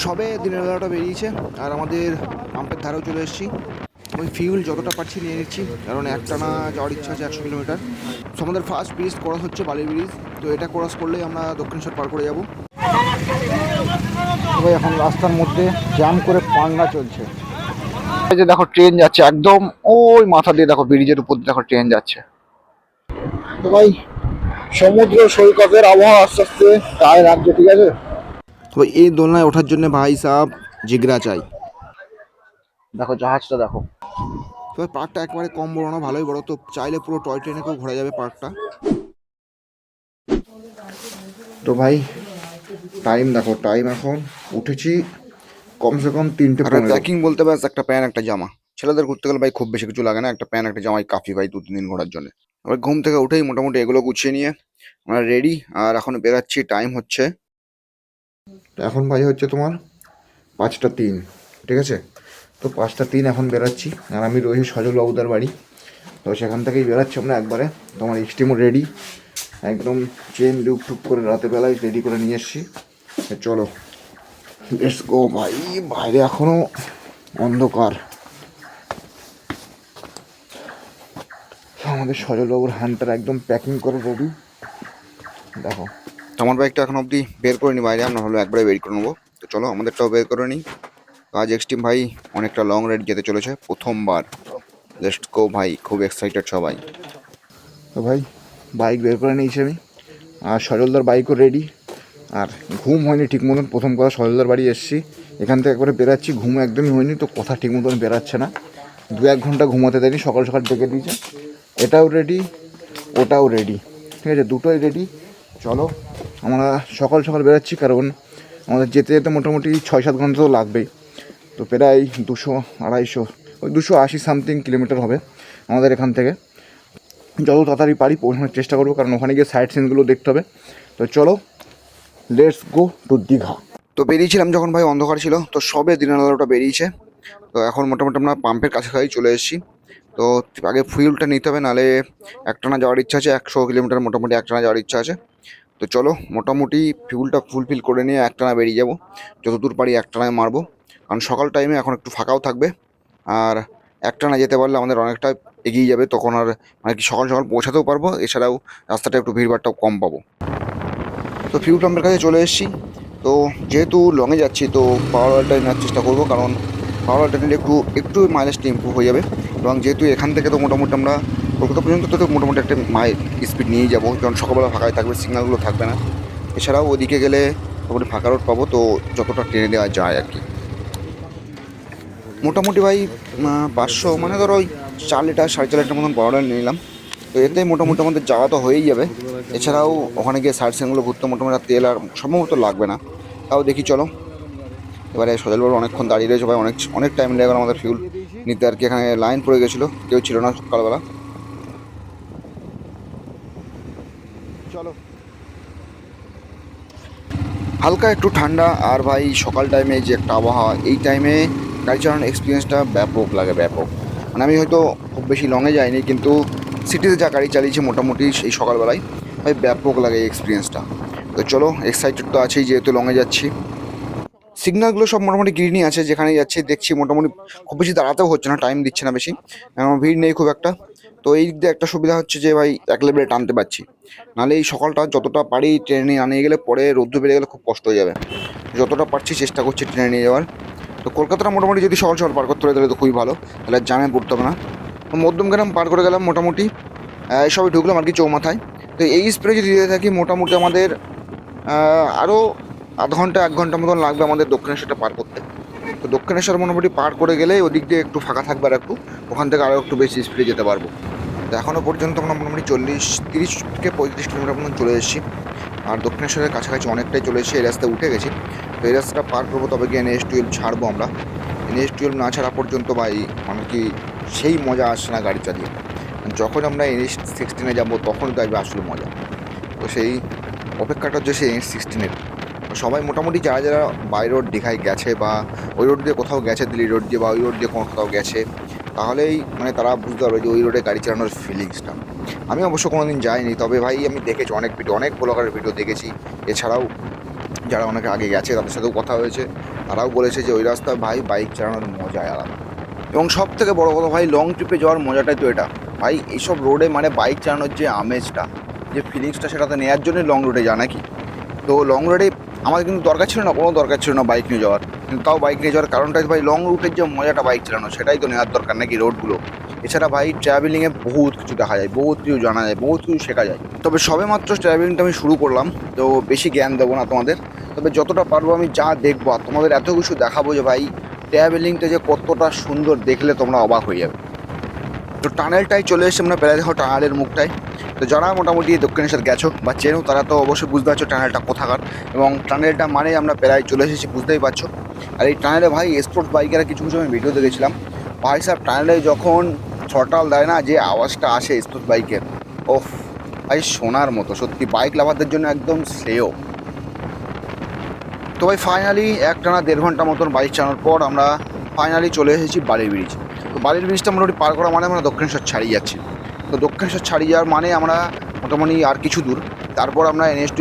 সবে দিনের বেলাটা বেরিয়েছে আর আমাদের পাম্পের ধারেও চলে এসেছি। ওই ফিউল যতটা পারছি নিয়ে নিচ্ছি, কারণ একটানা যাওয়ার ইচ্ছা আছে 100 কিলোমিটার। তো আমাদের ফার্স্ট ব্রিজ ক্রস হচ্ছে বালির ব্রিজ, তো এটা ক্রস করলেই আমরা দক্ষিণেশ্বর পার করে যাব। সবাই এখন রাস্তার মধ্যে জ্যাম করে পান্না চলছে। এই যে দেখো ট্রেন যাচ্ছে একদম ওই মাথা দিয়ে, দেখো ব্রিজের উপর দিয়ে দেখো ট্রেন যাচ্ছে। তো ভাই সমুদ্র সৈকতের আবহাওয়া আস্তে আস্তে গায়ে লাগছে, ঠিক আছে। তো এই দোলনায় ওঠার জন্য ভাই সাহেব জিগরা চাই। দেখো জাহাজটা দেখো। তো পার্কটা একেবারে কম বড় না, ভালোই বড়, তো চাইলে পুরো টয় ট্রেনেকেও ঘোরা যাবে পার্কটা। তো ভাই টাইম দেখো, টাইম এখন উঠেছি কমসে কম 3:15। প্যাকিং বলতে ব্যাস একটা প্যান্ট একটা জামা। ছেলেদের ঘুরতে গেলে ভাই খুব বেশি কিছু লাগে না, একটা প্যান্ট একটা জামাই কাফি ভাই 2-3 দিন ঘোরার জন্য। আবার ঘুম থেকে উঠেই মোটামুটি এগুলো গুছিয়ে নিয়ে আমরা রেডি, আর এখন বেরাচ্ছি। টাইম হচ্ছে এখন ভাই হচ্ছে তোমার 5টা 3, ঠিক আছে। তো 5টা 3 এখন বেরাচ্ছি, আর আমি রয়েছি সজল বাবুদার বাড়ি। তো সেখান থেকেই বেরাচ্ছি আমরা একবারে। তোমার এক্সট্রিমও রেডি, একদম চেন লুপ টুপ করে রাতের বেলায় রেডি করে নিয়ে এসছি। চলো লেটস গো ভাই। বাইরে এখনো অন্ধকার। আমাদের সজলবাবুর হান্টার একদম প্যাকিং করে রেডি, দেখো। আমার বাইকটা এখন অবধি বের করে নি বাইরে, আমরা হলো একবারে বের করে নেবো। তো চলো আমাদেরটাও বের করে নিই। আজ এক্সট্রিম ভাই অনেকটা লং রাইড যেতে চলেছে, প্রথমবার। লেটস গো ভাই, খুব এক্সাইটেড সবাই। তো ভাই বাইক বের করে নিয়েছি আমি, আর সজলদার বাইকও রেডি। আর ঘুম হয়নি ঠিক মতন, প্রথম কথা সজলদার বাড়ি এসেছি, এখান থেকে একবারে বেরাচ্ছি, ঘুম একদমই হয়নি, তো কথা ঠিক মতন বেরাচ্ছে না। 2-1 ঘন্টা ঘুমাতে দেয়নি, সকাল সকাল ডেকে দিয়েছে। এটাও রেডি, ওটাও রেডি, ঠিক আছে, দুটোই রেডি। চলো আমরা সকাল সকাল বেরাচ্ছি, কারণ আমাদের যেতে যেতে মোটামুটি 6-7 ঘন্টা তো লাগবেই। তো প্রায় 200-250, ওই 280 সামথিং কিলোমিটার হবে আমাদের এখান থেকে। যত তাড়াতাড়ি পারি পৌঁছানোর চেষ্টা করবো, কারণ ওখানে গিয়ে সাইড সিনগুলো দেখতে হবে। তো চলো লেটস গো টু দীঘা। তো বেরিয়েছিলাম যখন ভাই অন্ধকার ছিল, তো সবে দিনের আলোটা বেরিয়েছে। তো এখন মোটামুটি আমরা পাম্পের কাছাকাছি চলে এসেছি। তো আগে ফুয়েলটা নিতে হবে, নাহলে একটানা যাওয়ার ইচ্ছা আছে, 100 কিলোমিটার মোটামুটি একটানা যাওয়ার ইচ্ছা আছে। তো চলো মোটামুটি ফিউলটা ফুলফিল করে নিয়ে একটানা বেরিয়ে যাব, যতদূর পারি একটানায় মারবো। কারণ সকাল টাইমে এখন একটু ফাঁকাও থাকবে, আর একটানা যেতে পারলে আমাদের অনেকটা এগিয়ে যাবে, তখন আর মানে কি সকাল সকাল পৌঁছাতেও পারবো, এছাড়াও রাস্তাটা একটু ভিড়ভাড়টাও কম পাবো। তো ফিউল পাম্পের কাছে চলে এসেছি। তো যেহেতু লংয়ে যাচ্ছি, তো পাওয়ার অয়েলটাই নেওয়ার চেষ্টা করবো, কারণ পাওয়ার অয়েলটা নিলে একটু একটু মাইলেজটা ইম্প্রুভ হয়ে যাবে। এবং যেহেতু এখান থেকে তো মোটামুটি আমরা কলকাতা পর্যন্ত তো মোটামুটি একটা স্পিড নিয়েই যাবো, কারণ সকালবেলা ফাঁকায় থাকবে, সিগনালগুলো থাকবে না। এছাড়াও ওদিকে গেলে মোটামুটি ফাঁকা রোড পাবো, তো যতটা টেনে দেওয়া যায় আর কি। মোটামুটি ভাই 500 মানে ধরো ওই 4 লিটার 4.5 লিটার মতন পাওয়ার অয়েল নিলাম। তো এতে মোটামুটি আমাদের যাওয়া তো হয়েই যাবে। এছাড়াও ওখানে গিয়ে সাইড সিনগুলো ঘুরতে মোটামুটি আর তেল আর সম্ভবত লাগবে না। তাও দেখি চলো। এবারে সজলবাবু অনেকক্ষণ দাঁড়িয়ে রয়েছে ভাই, অনেক অনেক টাইম লেগে গেল আমাদের ফিউল নিতে আর কি। এখানে লাইন পড়ে গেছিলো, কেউ ছিল না সকালবেলা। চলো। হালকা একটু ঠান্ডা, আর ভাই সকাল টাইমে যে একটা আবহাওয়া, এই টাইমে গাড়ি চালানোর এক্সপিরিয়েন্সটা ব্যাপক লাগে, ব্যাপক। মানে আমি হয়তো খুব বেশি লংয়ে যাইনি, কিন্তু সিটিতে যা গাড়ি চালিয়েছি মোটামুটি সেই সকালবেলায়, ভাই ব্যাপক লাগে এই এক্সপিরিয়েন্সটা। তো চলো, এক্সাইটেড তো আছেই যেহেতু লংয়ে যাচ্ছি। সিগন্যালগুলো সব মোটামুটি গ্রিনই আছে, যেখানে যাচ্ছি দেখছি মোটামুটি খুব বেশি দাঁড়াতেও হচ্ছে না, টাইম দিচ্ছে না বেশি, ভিড় নেই খুব একটা। তো এই দিক দিয়ে একটা সুবিধা হচ্ছে যে ভাই এক লেভেলে টানতে পারছি। নাহলে এই সকালটা যতটা পারি ট্রেনে না নিয়ে গেলে পরে রোদ্দুর বেড়ে গেলে খুব কষ্ট হয়ে যাবে। যতটা পারছি চেষ্টা করছি ট্রেনে নিয়ে যাওয়ার। তো কলকাতাটা মোটামুটি যদি সকাল সকাল পার করতে পারে তাহলে তো খুবই ভালো, তাহলে আর জ্যামে পড়তে হবে না। তো মধ্যমগ্রাম পার করে গেলাম মোটামুটি, সবাই ঢুকলাম আর কি চৌমাথায়। তো এই স্প্রে যদি দিতে থাকি মোটামুটি আমাদের আরও আধ ঘন্টা 1 ঘন্টা মতন লাগবে আমাদের দক্ষিণেশ্বরটা পার করতে। তো দক্ষিণেশ্বর মোটামুটি পার করে গেলে ওদিক দিয়ে একটু ফাঁকা থাকবে, আর একটু ওখান থেকে আরও একটু বেশি স্পিডে যেতে পারবো। তো এখনও পর্যন্ত আমরা মোটামুটি 30 থেকে 35 কিলোমিটার মতন চলে এসেছি, আর দক্ষিণেশ্বরের কাছাকাছি অনেকটাই চলে এসেছি। এই রাস্তায় উঠে গেছি। তো এই রাস্তাটা পার করবো, তবে গিয়ে NH-12 ছাড়বো আমরা। NH-12 না ছাড়া পর্যন্ত ভাই মানে কি সেই মজা আসছে না গাড়ি চালিয়ে। যখন আমরা NH-16 যাবো তখন দেখবে আসলে মজা। তো সেই অপেক্ষাটা হচ্ছে সেই NH-16। সবাই মোটামুটি যারা যারা বাই রোড দীঘায় গেছে, বা ওই রোড দিয়ে কোথাও গেছে, দিল্লি রোড দিয়ে বা ওই রোড দিয়ে কোথাও গেছে, তাহলেই মানে তারা বুঝতে পারবে যে ওই রোডে গাড়ি চালানোর ফিলিংসটা। আমি অবশ্য কোনো দিন যাইনি, তবে ভাই আমি দেখেছি অনেক ভিডিও, অনেক ব্লগারের ভিডিও দেখেছি। এছাড়াও যারা অনেকে আগে গেছে তাদের সাথেও কথা হয়েছে। তারাও বলেছে যে ওই রাস্তায় ভাই বাইক চালানোর মজাই আলাদা। এবং সব থেকে বড় কথা ভাই, লং ট্রিপে যাওয়ার মজাটাই তো এটা ভাই। এইসব রোডে মানে বাইক চালানোর যে আমেজটা, যে ফিলিংসটা, সেটা তো নেওয়ার জন্যই লং রুটে যায় নাকি। তো লং রুটে আমাদের কিন্তু দরকার ছিল না, কোনো দরকার ছিল না বাইক নিয়ে যাওয়ার, কিন্তু তাও বাইক নিয়ে যাওয়ার কারণটাই ভাই লং রুটের যে মজাটা বাইক চালানো, সেটাই তো নেওয়ার দরকার নাকি রোডগুলো। এছাড়া ভাই ট্রাভেলিংয়ে বহুত কিছু দেখা যায়, বহুত কিছু জানা যায়, বহুত কিছু শেখা যায়। তবে সবে মাত্র ট্রাভেলিংটা আমি শুরু করলাম, তো বেশি জ্ঞান দেবো না তোমাদের। তবে যতটা পারবো আমি যা দেখবো আর তোমাদের এত কিছু দেখাবো যে ভাই ট্রাভেলিংটা যে কতটা সুন্দর, দেখলে তোমরা অবাক হয়ে যাবে। তো টানেলটাই চলে এসেছে, আমরা প্রায় দেখো টানেলের মুখটাই। তো যারা মোটামুটি দক্ষিণেশ্বর গেছো বা চেনো, তারা তো অবশ্যই বুঝতে পারছো টানেলটা কোথাকার। এবং টানেলটা মানে আমরা প্রায় চলে এসেছি, বুঝতেই পারছো। আর এই টানেলে ভাই স্পোর্টস বাইকেরা কিছু কিছু আমি ভিডিও দেখেছিলাম ভাই সাহেব, টানেলে যখন থ্রটাল দেয় না, যে আওয়াজটা আসে স্পোর্টস বাইকের, ওফ ভাই শোনার মতো, সত্যি বাইক লাভারদের জন্য একদম শ্রেয়। তো ভাই ফাইনালি একটানা 1.5 ঘন্টা মতন বাইক চালানোর পর আমরা ফাইনালি চলে এসেছি বালির ব্রিজ। তো বালির ব্রিজটা মোটামুটি পার করা মানে আমরা দক্ষিণেশ্বর ছাড়িয়ে যাচ্ছি। তো দক্ষিণেশ্বর ছাড়িয়ে যাওয়ার মানে আমরা মোটামুটি আর কিছু দূর, তারপর আমরা এনএস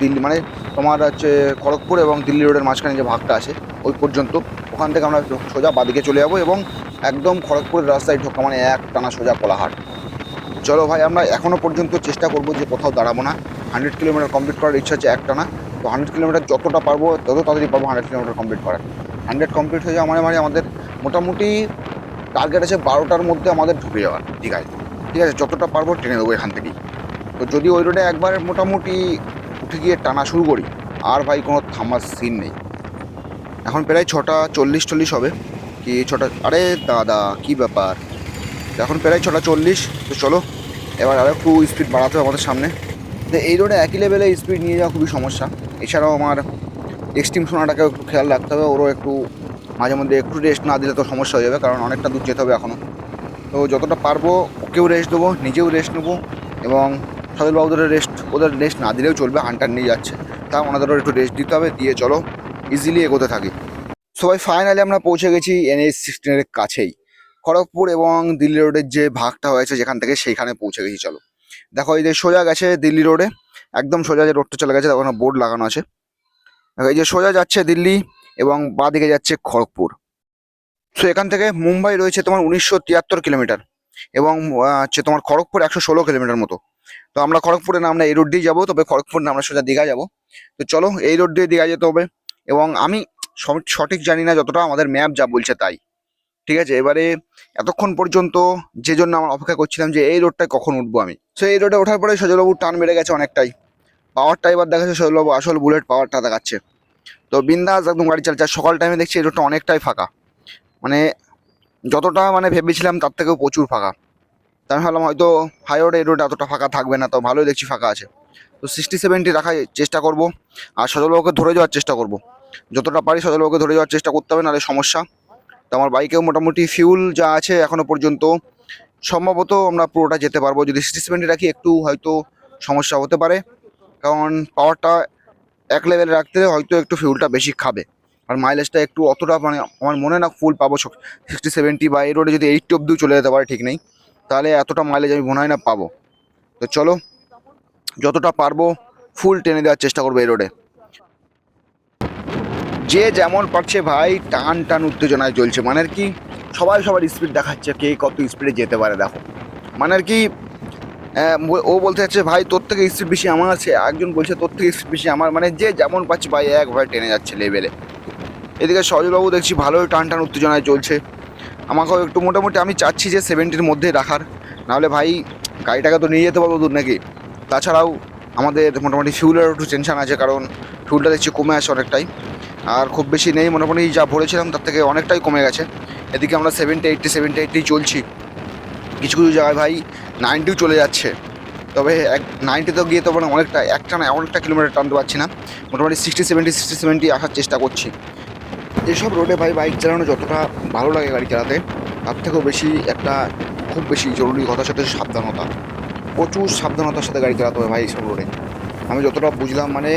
দিল্লি মানে তোমার হচ্ছে খড়গপুর এবং দিল্লি রোডের মাঝখানে যে ভাগটা আছে ওই পর্যন্ত, ওখান থেকে আমরা সোজা বাদিকে চলে যাবো এবং একদম খড়গপুরের রাস্তায় ঢোকা মানে একটানা সোজা কোলাহাট। চলো ভাই, আমরা এখনও পর্যন্ত চেষ্টা করবো যে কোথাও দাঁড়াবো না। 100 কিলোমিটার কমপ্লিট করার ইচ্ছা আছে একটানা। তো 100 কিলোমিটার যতটা পারবো তত তাড়াতাড়ি পারবো 100 কিলোমিটার কমপ্লিট করার। 100 কমপ্লিট হয়ে যাওয়া মানে মানে আমাদের মোটামুটি টার্গেট আছে 12টার মধ্যে আমাদের ঢুকে যাওয়ার দীঘায়। ঠিক আছে, যতটা পারবো ট্রেনে দেবো এখান থেকেই। তো যদি ওই রোডে একবার মোটামুটি উঠে গিয়ে টানা শুরু করি, আর ভাই কোনো থামার সিন নেই। এখন প্রায় 6:40 হবে কি 6টা, আরে দাদা কী ব্যাপার, এখন প্রায় 6:40। তো চলো এবার আরও একটু স্পিড বাড়াতে হবে আমাদের সামনে। তো এই রোডে একই লেভেলে স্পিড নিয়ে যাওয়া খুবই সমস্যা। এছাড়াও আমার এক্সট্রিম সোনাটাকেও একটু খেয়াল রাখতে হবে, ওরও একটু মাঝে মধ্যে একটু রেস্ট না দিলে তো সমস্যা হয়ে যাবে, কারণ অনেকটা দূর যেতে হবে এখনও। তো যতটা পারবো ওকেও রেস্ট দেবো, নিজেও রেস্ট নেবো, এবং সজলবাবুদের রেস্ট, ওদের রেস্ট না দিলেও চলবে, হান্টার নিয়ে যাচ্ছে, তা ওনাদেরও একটু রেস্ট দিতে হবে, দিয়ে চলো ইজিলি এগোতে থাকি। সবাই ফাইনালি আমরা পৌঁছে গেছি NH-16 কাছেই, খড়গপুর এবং দিল্লি রোডের যে ভাগটা হয়েছে যেখান থেকে, সেইখানে পৌঁছে গেছি। চলো দেখো, এই যে সোজা গেছে দিল্লি রোডে, একদম সোজা যে রোডটা চলে গেছে, তখন বোর্ড লাগানো আছে। দেখো এই যে সোজা যাচ্ছে দিল্লি এবং বাঁ দিকে যাচ্ছে খড়গপুর। সো এখান থেকে মুম্বাই রয়েছে তোমার 1973 কিলোমিটার, এবং হচ্ছে তোমার খড়গপুর 116 কিলোমিটার মতো। তো আমরা খড়গপুরে না, আমরা এই রোড দিয়ে যাবো, তবে খড়গপুর না, আমরা সোজা দীঘা যাবো। তো চলো এই রোড দিয়ে দীঘা যেতে হবে, এবং আমি সঠিক জানি না, যতটা আমাদের ম্যাপ যা বলছে তাই। ঠিক আছে, এবারে এতক্ষণ পর্যন্ত যে জন্য আমরা অপেক্ষা করছিলাম যে এই রোডটায় কখন উঠবো আমি, তো এই রোডে ওঠার পরে সজলবাবুর টান বেড়ে গেছে অনেকটাই, পাওয়ারটা এবার দেখাচ্ছে সজলবাবু, আসল বুলেট পাওয়ারটা দেখাচ্ছে। তো বিন্দাস একদম গাড়ি চালছে। আর সকাল টাইমে দেখছি এই রোডটা অনেকটাই ফাঁকা, মানে যতটা মানে ভেবেছিলাম তার থেকেও প্রচুর ফাঁকা। তা আমি ভাবলাম হয়তো হাই রোড, এই রোড এতটা ফাঁকা থাকবে না, তো ভালোই দেখছি ফাঁকা আছে। তো 60-70 রাখার চেষ্টা করব, আর সজলবাবুকে ধরে যাওয়ার চেষ্টা করব, যতটা পারি সজলবাবুকে ধরে যাওয়ার চেষ্টা করতে হবে, নাহলে সমস্যা। তো আমার বাইকেও মোটামুটি ফিউল যা আছে এখনো পর্যন্ত, সম্ভবত আমরা পুরোটা যেতে পারবো। যদি 60-70 রাখি একটু হয়তো সমস্যা হতে পারে, কারণ পাওয়ারটা এক লেভেলে রাখতে হয়তো একটু ফিউলটা বেশি খাবে, আর মাইলেজটা একটু অতটা মানে আমার মনে না ফুল পাবো 60-70, বা এই রোডে যদি 80 অব্দিও চলে যেতে পারে ঠিক নেই, তাহলে এতটা মাইলেজ আমি মনে হয় না পাবো। তো চলো যতটা পারবো ফুল টেনে দেওয়ার চেষ্টা করবো এই রোডে। যে যেমন পারছে ভাই টান টান উত্তেজনায় চলছে, মানে আর কি সবাই সবার স্পিড দেখাচ্ছে, কে কত স্পিডে যেতে পারে দেখো, মানে আর কি ও বলতে চাচ্ছে ভাই তোর থেকে স্পিড বেশি আমার আছে, একজন বলছে তোর থেকে স্পিড বেশি আমার, মানে যে যেমন পাচ্ছে ভাই একভাবে টেনে যাচ্ছে লেভেলে। এদিকে সজলবাবু দেখছি ভালোই টান টান উত্তেজনায় চলছে, আমাকেও একটু মোটামুটি আমি চাচ্ছি যে 70-র মধ্যে রাখার, নাহলে ভাই গাড়িটাকে তো নিয়ে যেতে পারবো দূর নাকি। তাছাড়াও আমাদের মোটামুটি ফিউলের একটু টেনশন আছে, কারণ ফিউলটা দেখছি কমে আসে অনেকটাই, আর খুব বেশি নেই, মোটামুটি যা ভরেছিলাম তার থেকে অনেকটাই কমে গেছে। এদিকে আমরা 70-80 চলছি, কিছু কিছু জায়গায় ভাই 90 চলে যাচ্ছে, তবে 90-তেও গিয়ে তো মানে অনেকটা কিলোমিটার টানতে পারছি না, মোটামুটি 60-70 আসার চেষ্টা করছি। এসব রোডে ভাই বাইক চালানো যতটা ভালো লাগে গাড়ি চালাতে, তার থেকেও বেশি একটা খুব বেশি জরুরি কথা, সেটা হচ্ছে সাবধানতা। প্রচুর সাবধানতার সাথে গাড়ি চালাতে হবে ভাই এইসব রোডে। আমি যতটা বুঝলাম মানে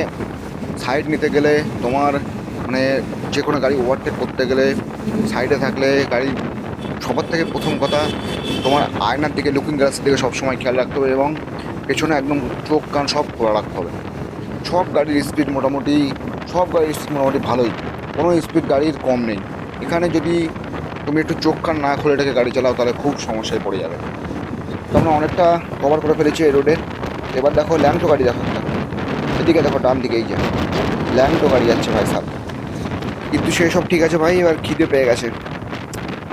সাইড নিতে গেলে তোমার মানে যে কোনো গাড়ি ওভারটেক করতে গেলে সাইডে থাকলে গাড়ি, সবার থেকে প্রথম কথা তোমার আয়নার দিকে, লুকিং গ্লাসের দিকে সবসময় খেয়াল রাখতে হবে, এবং পেছনে একদম চোখ কান সব খোলা রাখতে হবে। সব গাড়ির স্পিড মোটামুটি ভালোই, কোনো স্পিড গাড়ির কম নেই এখানে। যদি তুমি একটু চোখ কান না খুলে এটাকে গাড়ি চালাও তাহলে খুব সমস্যায় পড়ে যাবে। তো আমরা অনেকটা কভার করে ফেলেছি এই রোডে। এবার দেখো ল্যাংটো গাড়ি দেখো একটা, এদিকে দেখো ডান দিকে, এই যে ল্যাংটো গাড়ি যাচ্ছে ভাই সাহেব। কিন্তু সেই সব ঠিক আছে ভাই, এবার খিদে পেয়ে গেছে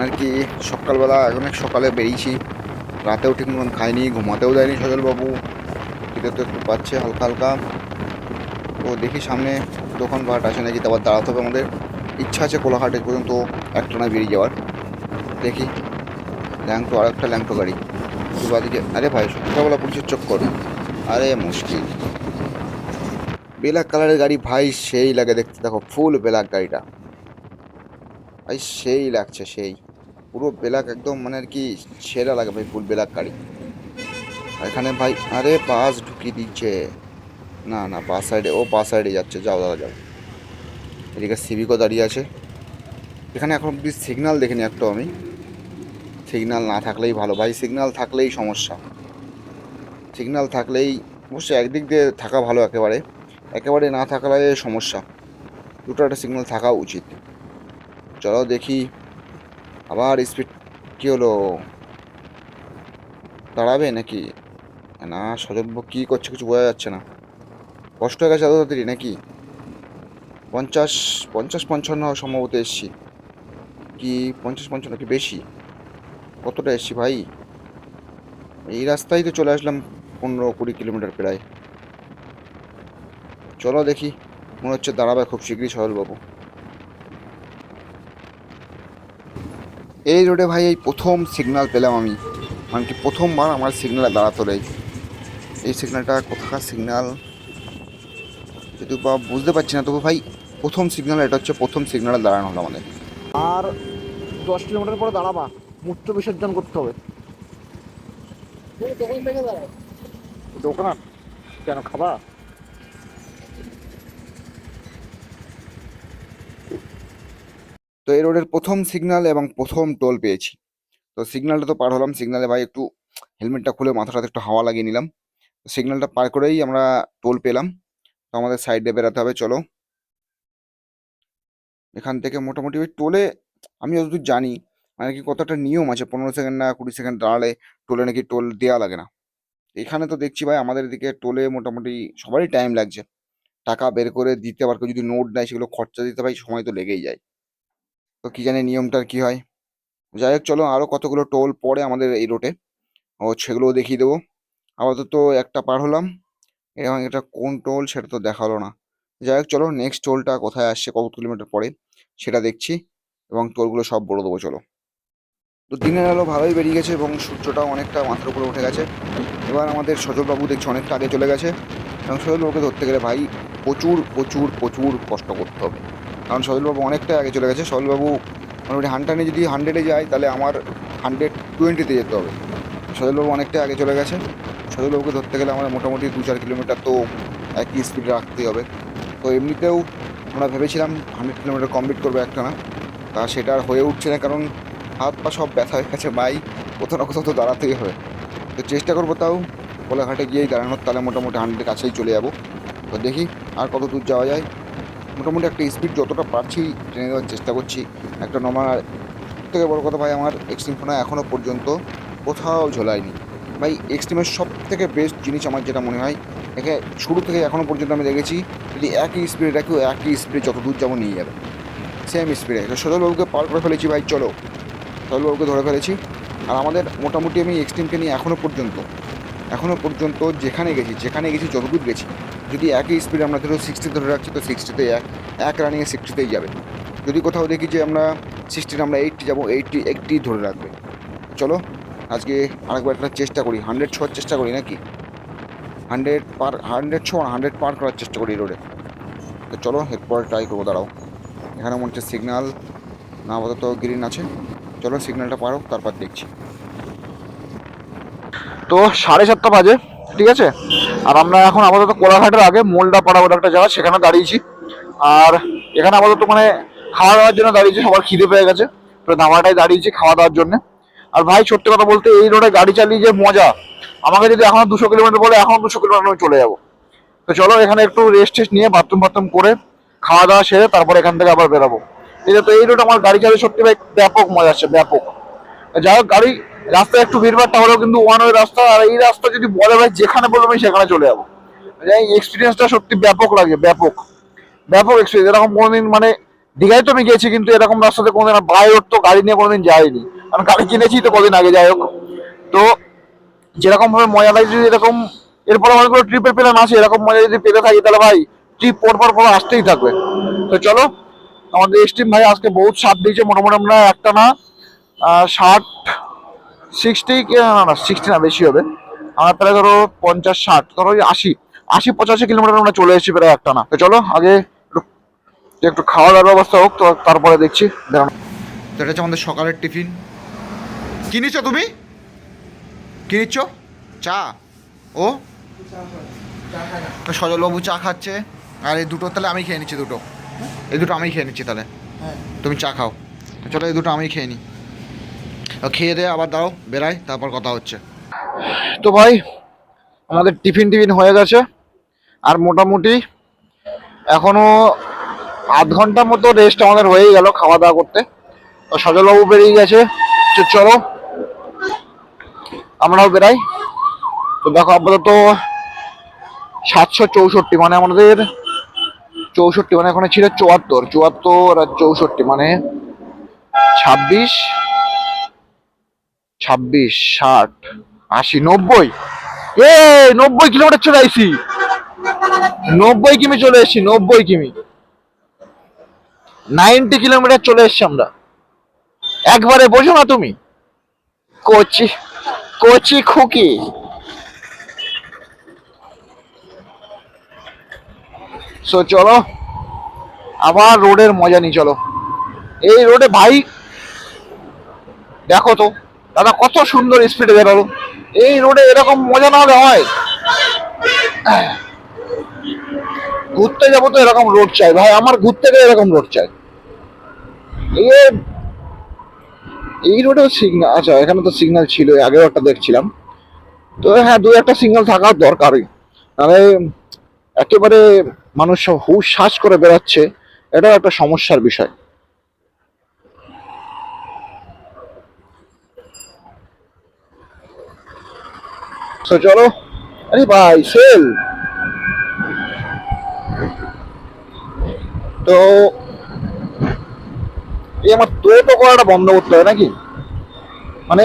আর কি। সকালবেলা অনেক সকালে বেরিয়েছি, রাতেও ঠিক মতন খাইনি, ঘুমাতেও দেয়নি সজলবাবু। খিদে তো একটু পাচ্ছে হালকা হালকা। তো দেখি সামনে দোকানপাট আছে নাকি, তারপর দাঁড়াতে হবে আমাদের। ইচ্ছা আছে কোলাঘাট পর্যন্ত একটানা বেরিয়ে যাওয়ার। দেখি ল্যাংটো, আর একটা ল্যাংটো গাড়ি বাদিকে। আরে ভাই সকালবেলা পুলিশের চক্কর, আরে মুশকিল। ব্ল্যাক কালারের গাড়ি ভাই সেই লাগে দেখতে, দেখো ফুল ব্ল্যাক গাড়িটা ভাই, সেই লাগছে সেই, পুরো ব্ল্যাক একদম, মানে আর কি সেরা লাগে ভাই ফুল ব্ল্যাক গাড়ি। আর এখানে ভাই আরে বাস ঢুকিয়ে দিচ্ছে, না না বাস সাইডে, ও বাস সাইডে যাচ্ছে, যাও দাদা যাও। এদিকে সিভিকও দাঁড়িয়ে আছে। এখানে এখন অব্দি সিগন্যাল দেখিনি একটু আমি। সিগন্যাল না থাকলেই ভালো ভাই, সিগন্যাল থাকলেই সমস্যা। সিগন্যাল থাকলেই অবশ্যই একদিক দিয়ে থাকা ভালো, একেবারে একেবারে না থাকলে সমস্যা। দুটো একটা সিগন্যাল থাকা উচিত। চলো দেখি আবার স্পিড, কী হলো, দাঁড়াবে নাকি? না সজব্য কী করছে কিছু বোঝা যাচ্ছে না। কষ্ট হয়ে গেছে এত তাড়াতাড়ি নাকি? 50 50 55 সম্ভবত এসছি, কি 50 55 কি বেশি? কতটা এসছি ভাই? এই রাস্তায় তো চলে আসলাম 15-20 কিলোমিটার প্রায়। চলো দেখি, মনে হচ্ছে দাঁড়াবে খুব শীঘ্রই সরলবাবু। এই রোডে ভাই এই প্রথম সিগন্যাল পেলাম আমি, মানে কি প্রথমবার আমার সিগন্যালে দাঁড়াতে হলো। এই সিগন্যালটা কোথাকার সিগন্যাল যদি বা বুঝতে পারছি না, তবু ভাই প্রথম সিগন্যাল, এটা হচ্ছে প্রথম সিগন্যালে দাঁড়ানো হলো আমাদের। আর 10 কিলোমিটার পরে দাঁড়াবা, মূত্র বিসর্জন করতে হবে। দোকান কেন খাবা? তো এই রোডের প্রথম সিগন্যাল এবং প্রথম টোল পেয়েছি। তো সিগন্যালটা তো পার হলাম, সিগন্যালে ভাই একটু হেলমেটটা খুলে মাথাটাতে একটু হাওয়া লাগিয়ে নিলাম। সিগন্যালটা পার করেই আমরা টোল পেলাম। তো আমাদের সাইডে বেরাতে হবে, চলো। এখান থেকে মোটামুটি ওই টোলে, আমি যতদূর জানি মানে কি কত একটা নিয়ম আছে, 15 সেকেন্ড না 20 সেকেন্ড দাঁড়ালে টোলে নাকি টোল দেওয়া লাগে না। এখানে তো দেখছি ভাই আমাদের এদিকে টোলে মোটামুটি সবারই টাইম লাগছে, টাকা বের করে দিতে, আবার কেউ যদি নোট নেয় সেগুলো খরচা দিতে ভাই সময় তো লেগেই যায়। তো কি জানি নিয়মটার কি হয়। যাই হোক চলো, আরও কতগুলো টোল পরে আমাদের এই রোডে, ও সেগুলোও দেখিয়ে দেবো। আপাতত একটা পার হলাম, এবং এটা কোন টোল সেটা তো দেখা হলো না। যাই হোক চলো, নেক্সট টোলটা কোথায় আসছে কত কিলোমিটার পরে সেটা দেখছি, এবং টোলগুলো সব বলে দেবো চলো। তো দিনের আলো ভালোই বেরিয়ে গেছে এবং সূর্যটাও অনেকটা মাথার উপরে উঠে গেছে। এবার আমাদের সজলবাবু দেখছি অনেকটা আগে চলে গেছে, এবং সজলবাবুকে ধরতে গেলে ভাই প্রচুর প্রচুর প্রচুর কষ্ট করতে হবে, কারণ সজলবাবু অনেকটা আগে চলে গেছে। সজলবাবু মোটামুটি হান্টানে যদি 100-এ যায় তাহলে আমার 120-তে যেতে হবে। সজলবাবু অনেকটা আগে চলে গেছে। সজলবাবুকে ধরতে গেলে আমার মোটামুটি 2-4 কিলোমিটার তো একই স্পিডে রাখতেই হবে। তো এমনিতেও আমরা ভেবেছিলাম 100 কিলোমিটার কমপ্লিট করবো একটানা, তা সেটা আর হয়ে উঠছে না, কারণ হাত পা সব ব্যথা হয়ে গেছে ভাই, কোথাও না কোথাও তো দাঁড়াতেই হবে। তো চেষ্টা করবো তাও কোলাঘাটে গিয়েই দাঁড়ানোর, তাহলে মোটামুটি 100-এর কাছেই চলে যাবো। তো দেখি আর কত দূর যাওয়া যায়। মোটামুটি একটা স্পিড যতটা পারছি টেনে দেওয়ার চেষ্টা করছি। একটা নর্মাল, থেকে বড় কথা ভাই আমার এক্সট্রিম ফোনে এখনও পর্যন্ত কোথাও ঝোলায়নি ভাই। এক্সট্রিমের সব থেকে বেস্ট জিনিস আমার যেটা মনে হয়, একে শুরু থেকে এখনও পর্যন্ত আমি দেখেছি, যদি একই স্পিডে রাখি একই স্পিডে যত দূর যাবো নিয়ে যাবে, সেম স্পিডে। সজলবাবুকে পার করে ফেলেছি ভাই, চলো সজলবাবুকে ধরে ফেলেছি। আর আমাদের মোটামুটি আমি এক্সট্রিমকে নিয়ে এখনও পর্যন্ত যেখানে গেছি যতদূর গেছি, যদি একই স্পিডে আমরা ধরো 60 ধরে রাখছি, তো 60-তে এক রানিংয়ে 60-তেই যাবে। যদি কোথাও দেখি যে আমরা 60 আমরা 80 যাবো, 80 ধরে রাখবে। চলো আজকে আরেকবার একটা চেষ্টা করি, 100 ছোঁয়ার চেষ্টা করি নাকি, 100 ছোঁয়া 100 পার করার চেষ্টা করি রোডে। তো চলো এরপর ট্রাই করবো, দাঁড়াও। এখানে মনে হচ্ছে সিগন্যাল না, আপাতত গ্রিন আছে। চলো সিগন্যালটা পারো তারপর দেখছি। তো 7:30 বাজে, ঠিক আছে। আর আমরা এখন আপাতত কোলাঘাটের আগে মোলডা পাড়া বলে একটা জায়গা, সেখানে দাঁড়িয়েছি। আর এখানে আপাতত মানে খাওয়া দাওয়ার জন্য দাঁড়িয়েছি, সবার খিদে পেয়ে গেছে, তো ধাবাটায় দাঁড়িয়েছি খাওয়া দাওয়ার জন্য। আর ভাই সত্যি কথা বলতে এই রোডে গাড়ি চালিয়ে যে মজা, আমাকে যদি এখনো 200 কিলোমিটার বলে, এখন 200 কিলোমিটার আমি চলে যাবো। তো চলো এখানে একটু রেস্ট টেস্ট নিয়ে বাথরুম ফাথরুম করে খাওয়া দাওয়া সেরে তারপর এখান থেকে আবার বেরোবো। ঠিক আছে, তো এই রুট আমার গাড়ি চালিয়ে সত্যি ভাই ব্যাপক মজা আসছে, ব্যাপক। যাই হোক, গাড়ি রাস্তায় একটু ভিড়ভাড়টা হলেও কিন্তু ওয়ান ওয়ে রাস্তা, আর এই রাস্তা যদি বলে ভাই যেখানে বলবো আমি সেখানে চলে যাবো। এই এক্সপিরিয়েন্সটা সত্যি ব্যাপক লাগে, ব্যাপক ব্যাপক এক্সপিরিয়েন্স। এরকম কোনোদিন মানে দীঘায় তো আমি গেছি, কিন্তু এরকম রাস্তাতে কোনোদিন বাই রোড তো গাড়ি নিয়ে কোনোদিন যাইনি, কারণ গাড়ি কিনেছি তো কদিন আগে। যাই হোক, তো যেরকম ভাবে মজা লাগে যদি এরকম এরপরে অনেকগুলো ট্রিপের প্ল্যান আছে, এরকম মজা যদি পেতে থাকি তাহলে ভাই ট্রিপ পর আসতেই থাকবে। তো চলো, আমাদের স্টিম ভাই আজকে বহুত সাথ দিয়েছে। মোটামুটি আমরা একটা না 60 60 না 60 না বেশি হবে, আমরা প্রায় ধরো 50 60 ধরো 80 85 কিলোমিটার আমরা চলে এসেছি প্রায় একটা না। তো চলো আগে একটু খাওয়া দাওয়ার ব্যবস্থা হোক, তো তারপরে দেখছি বেরোনো। তো এটা হচ্ছে আমাদের সকালের টিফিন। কি নিচ্ছ তুমি? কি নিচ্ছ? চা? ও সজলবাবু চা খাচ্ছে, আর এই দুটো তাহলে আমি খেয়ে নিচ্ছি, দুটো এই দুটো আমি খেয়ে নিচ্ছি তাহলে। তুমি চা খাও, চলো এই দুটো আমি খেয়ে নিই। খেয়ে দে আবার দাও বেড়াই, তারপর কথা হচ্ছে। তো ভাই আমাদের টিফিন হয়ে গেছে, আর মোটামুটি এখনো আধ ঘন্টার মতো রেস্ট আমাদের হয়েই গেল খাওয়া দাওয়া করতে। তো সজলবাবু বেরিয়ে গেছে, চলো আমরাও বেরাই। তো দেখো আপাতত 764, মানে আমাদের 64, মানে এখন ছিল 74 আর 64, মানে 26 26 60 80 90। 90 কিলোমিটার চলে আসছি, 90 কিমি চলে এসছি, 90 কিমি, 90 কিলোমিটার চলে এসছি আমরা। একবারে বোঝো না তুমি, কচি কচি খুকি। সো চলো আবার রোডের মজা নিই, চলো। এই রোডে ভাই দেখো তো দাদা কত সুন্দর স্পিডে বেরোলো। এই রোডে এরকম মজা না হলে হয়? ঘুরতে যাবো তো এরকম রোড চাই ভাই, আমার ঘুরতে গেলে এরকম রোড চাই। এই রোডেও সিগন্যাল, আচ্ছা এখানে তো সিগন্যাল ছিল, আগেও একটা দেখছিলাম। তো হ্যাঁ, দু একটা সিগন্যাল থাকার দরকারই, মানে একেবারে মানুষ সব হুশ শ্বাস করে বেড়াচ্ছে, এটাও একটা সমস্যার বিষয়। তো চলো, আরে ভাই সেল। তো এই আমার তো করাটা বন্ধ করতে হবে নাকি? মানে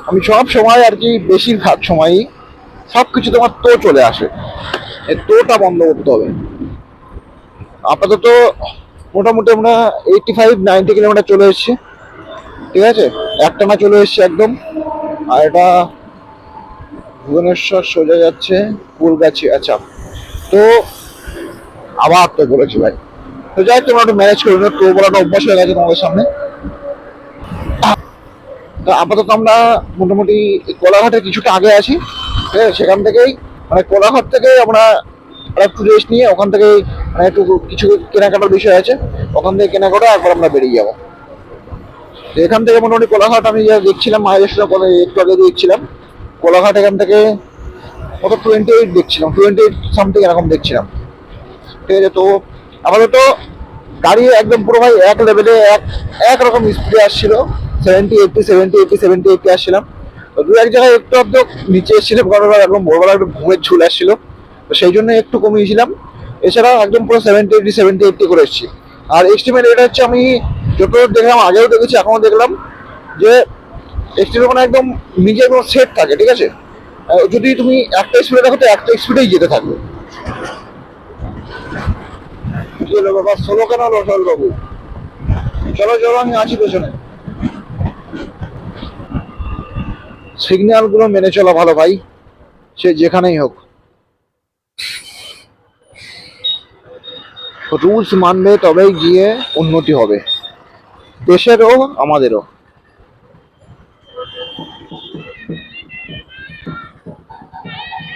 আমি সব সময় আর কি, বেশিরভাগ সময়ই সব কিছু তোমার তো চলে আসে, এই তোটা বন্ধ করতে হবে। আপাতত মোটামুটি আমরা 85 90 কিলোমিটার চলে এসেছি, ঠিক আছে, একটানা চলে এসেছি একদম। আর এটা ভুবনেশ্বর সোজা যাচ্ছে ফুলগাছি। আচ্ছা, তো আবার তো বলেছি ভাই, তো যাই তোমরা একটু ম্যানেজ করে নিও, তো বলাটা অভ্যাস হয়ে গেছে তোমাদের সামনে। তো আপাতত আমরা মোটামুটি কোলাঘাটের কিছুটা আগে আছি, ঠিক আছে, সেখান থেকেই মানে কোলাঘাট থেকে আমরা একটু রেস্ট নিয়ে ওখান থেকে মানে একটু কিছু কেনাকাটার বিষয় আছে, ওখান থেকে কেনাকাটা একবার আমরা বেরিয়ে যাবো। তো এখান থেকে মোটামুটি কোলাঘাট আমি যা দেখছিলাম মায়ের সাথে একটু আগে দেখছিলাম, কোলাঘাট এখান থেকে কত 28 দেখছিলাম, 28 সামথিং এরকম দেখছিলাম, ঠিক আছে। তো আপাতত গাড়ি একদম পুরো ভাই এক লেভেলে একরকম স্পিডে আসছিল, 70 80 70 80 70 80 আসছিলাম। তো দু এক জায়গায় একটু অর্ধ নিচে এসেছিলাম, কারণ একদম ভোরবেলা একটু ঘুমের ঝুল আসছিল, তো সেই জন্য একটু কমিয়েছিলাম। এছাড়া একদম পুরো 70 80 করে এসেছি। আর এস্টিমেট এটা হচ্ছে, আমি যতদূর দেখলাম, আগেও দেখেছি এখনো দেখলাম, যে এস্টিমেট মানে একদম নিজের কোনো সেট থাকে, ঠিক আছে। যদি তুমি একটা স্পিডে দেখো তো একটা স্পিডেই যেতে থাকবে। বাবা ষোলো কেন হলো বাবু? চলো চলো, আমি আছি পেছনে। সিগন্যাল গুলো মেনে চলা ভালো ভাই, সে যেখানেই হোক। রুলস মানবে তবেই গিয়ে উন্নতি হবে, দেশেরও আমাদেরও।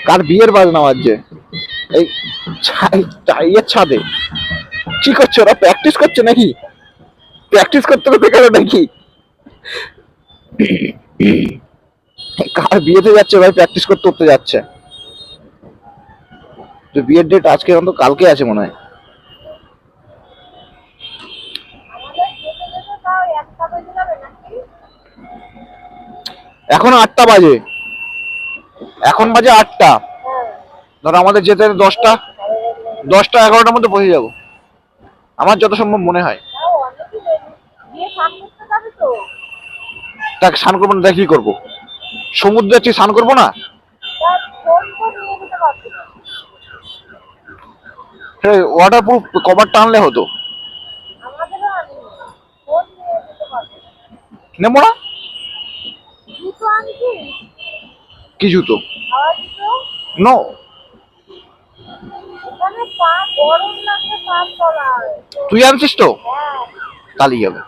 কার বিয়ের বাজনা বাজছে? এই ইয়ের ছাদে কি করছে ওরা? প্র্যাকটিস করছে নাকি? প্র্যাকটিস করতে করতে গেল নাকি? কার বিয়েতে যাচ্ছে ভাই? প্র্যাকটিস করতে করতে যাচ্ছে। তো বিয়ের ডেট আজকে অন্তত কালকে আছে মনে হয়। এখন 8টা বাজে, এখন বাজে 8টা। ধরো আমাদের যেতে 10টা 11টার মধ্যে পৌঁছে যাবো, আমার যত সম্ভব মনে হয়। দেখ স্নান করবো না, দেখ কি করবো, সমুদ্রে যাচ্ছি স্নান করবো না? ওয়াটার প্রুফ কভারটা আনলে হতো। নেবো না। কি জুতো? নো। তুই আনছিস তো? তাহলেই হবে।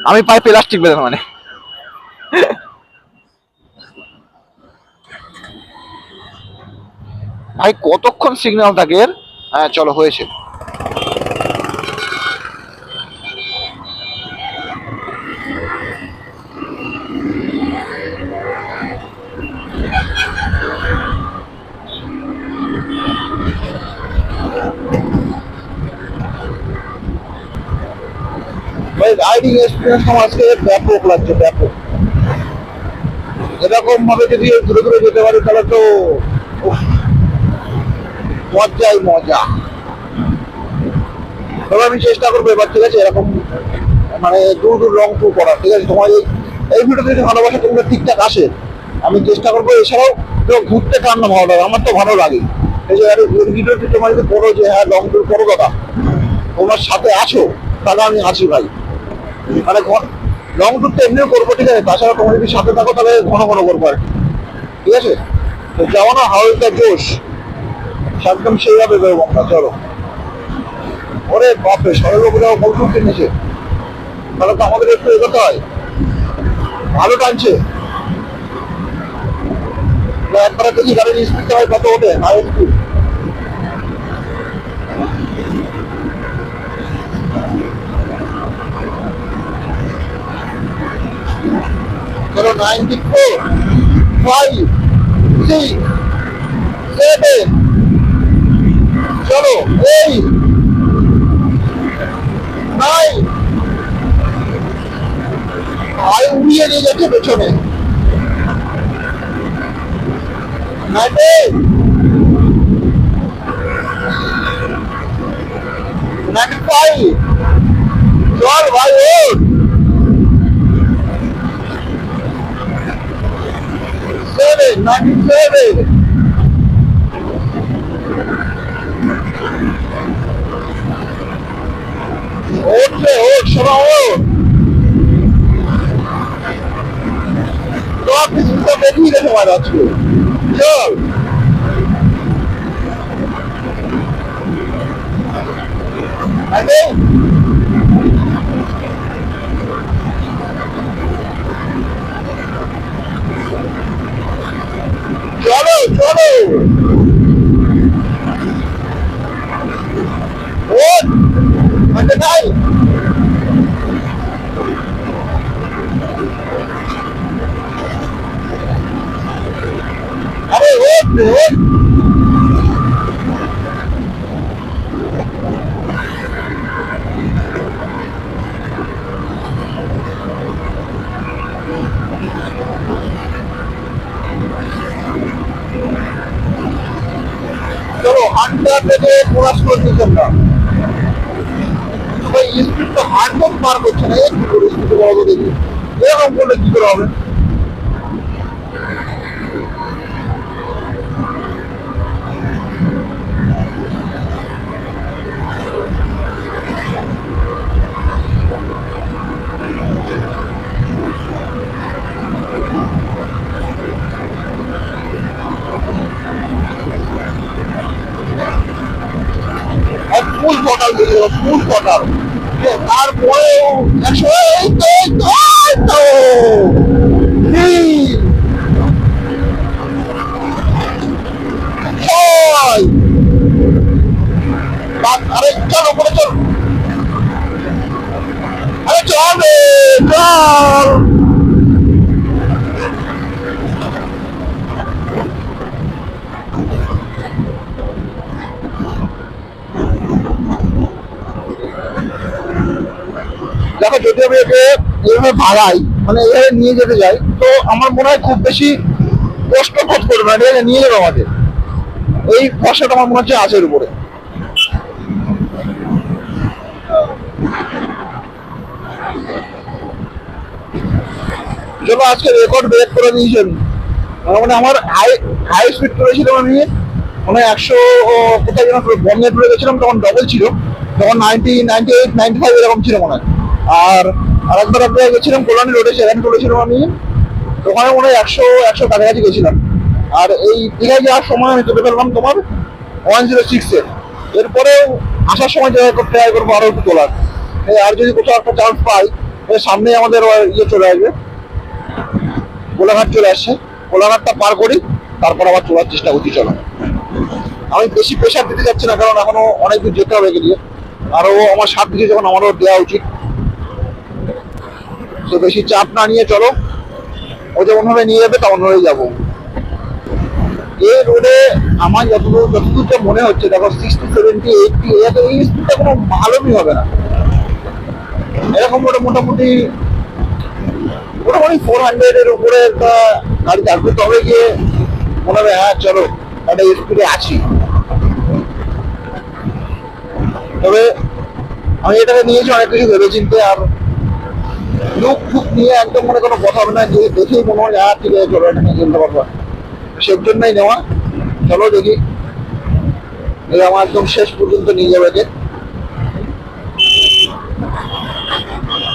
আমি পায়ে প্লাস্টিক বেঁধে মানে। ভাই কতক্ষণ সিগন্যাল থাকে এর? হ্যাঁ চলো হয়েছে। ভাই রাইডিং এক্সপিরিয়েন্স আমার আজকে ব্যাপক লাগছে, ব্যাপক। এরকম ভাবে যদি ঘুরে ঘুরে যেতে পারি তাহলে তো উফ, মজাই মজা। তবে আমি চেষ্টা করবো এবার, ঠিক আছে, এরকম মানে দূর দূর রং ট্যুর করার, ঠিক আছে। তোমার এই ভিডিওতে যদি ভালোবাসা তোমরা ঠিকঠাক আসে, আমি চেষ্টা করবো। এছাড়াও তো ঘুরতে কার না ভালো লাগে, আমার তো ভালো লাগে। এই যে ভিডিওতে তোমার যদি বলো যে হ্যাঁ লং ট্যুর করো দাদা, তোমার সাথে আছো, তাহলে আমি আছি ভাই। মানে লং ট্যুর তো এমনিও করবো, ঠিক আছে, তাছাড়া তোমার যদি সাথে থাকো তাহলে ঘন ঘন করবো আর কি, ঠিক আছে। তো যাও না হাওড়া জোশ, একদম সেইভাবে বেরোবো আমরা, চলো। ওরে বাপরে, সরলবাবু যাও কৌতুক কিনেছে, তাহলে তো আমাদের একটু এগোতে হয়। ভালো টানছে। একবারে দেখি গাড়ির স্পিডটা হয় কত ওঠে, হাই স্পিড। চলো 94, 5, 6, 7, চলো 8, 9, ভাই উড়িয়ে নিয়ে যাচ্ছে পেছনে। 98, 95, চল ভাই ওঠ। 7, 97, ওঠে ওঠ শোনা ওঠ। সব কিছু তো বেরিয়ে গেছে আমার আজকে, চল। আরে চলো চলো ওঠ, আচ্ছা নাই। আরে ওঠ ওঠ। চলো 100 থেকে ক্রস করতেছেন না, স্পিড তো 100 পার করছে না, একটু করে স্পিড বলবো দেখি, এরকম করলে কি করে হবে। ফুল পটাল দিয়ে দেবো, ফুল পটাল। তারপরেও 100, এই তো এই তো এই তো তিন, 6, আরে চল উপরে চল, আরে চল রে চল। দেখো যদি আমি একে এভাবে ভাগাই মানে এখানে নিয়ে যেতে যাই, তো আমার মনে হয় খুব বেশি কষ্ট বোধ করবে না, ঠিক আছে, নিয়ে যাবে আমাদের। এই ভরসাটা আমার মনে হচ্ছে আছে এর উপরে। চলো আজকে রেকর্ড ব্রেক করে দিয়েছেন। মানে আমার হাই হাই স্পিড করেছিলাম আমি, মানে 100 কোথায় যেন বন্ধে টুরে গেছিলাম, তখন ডবল ছিল, তখন 98 95 এরকম ছিল মনে হয়। আর আরেকবার আমরা গেছিলাম কল্যাণী রোডে, সেখানে করেছিলাম আমি, ওখানে মনে হয় 100 কাছাকাছি গেছিলাম। আর এই দীঘায় যাওয়ার সময় আমি চলে ফেললাম তোমার 106-এ। এরপরেও আসার সময় ট্রাই করবো আরো একটু তোলার। আর যদি কোথাও একটা চান্স পাই, সামনে আমাদের ইয়ে চলে আসবে, কোলাঘাট চলে আসছে, কোলাঘাটটা পার করি, তারপর আবার চলার চেষ্টা করছি। চলো, আমি বেশি প্রেশার দিতে যাচ্ছি না, কারণ এখনো অনেক দূর যেতে হবে এগিয়ে, আর ও আমার সাথ দিকে যখন আমারও দেওয়া উচিত, তো বেশি চাপ না নিয়ে চলো, ও যেমন ভাবে নিয়ে যাবে তেমন ভাবেই যাবো। এই রোডে আমার যতদূর মনে হচ্ছে, দেখো 60 70 80, এই স্পিডটা কোনো মালুমই হবে না। এরকম রোডে মোটামুটি 400-এর উপরে একটা গাড়ি থাকবে, তবে গিয়ে মনে হবে হ্যাঁ চলো একটা স্পিডে আছি। তবে আমি এটাকে নিয়েছি অনেক কিছু ভেবে চিনতে, আর লুক ফুক নিয়ে একদম মনে কোনো কথা হবে না, যে দেখেই মনে হয় হ্যাঁ ঠিক আছে চলো এটা নিয়ে চলতে পারবো, সেই জন্যই নেওয়া। চলো দেখি, এই আমার একদম শেষ পর্যন্ত নিয়ে যাবে, যে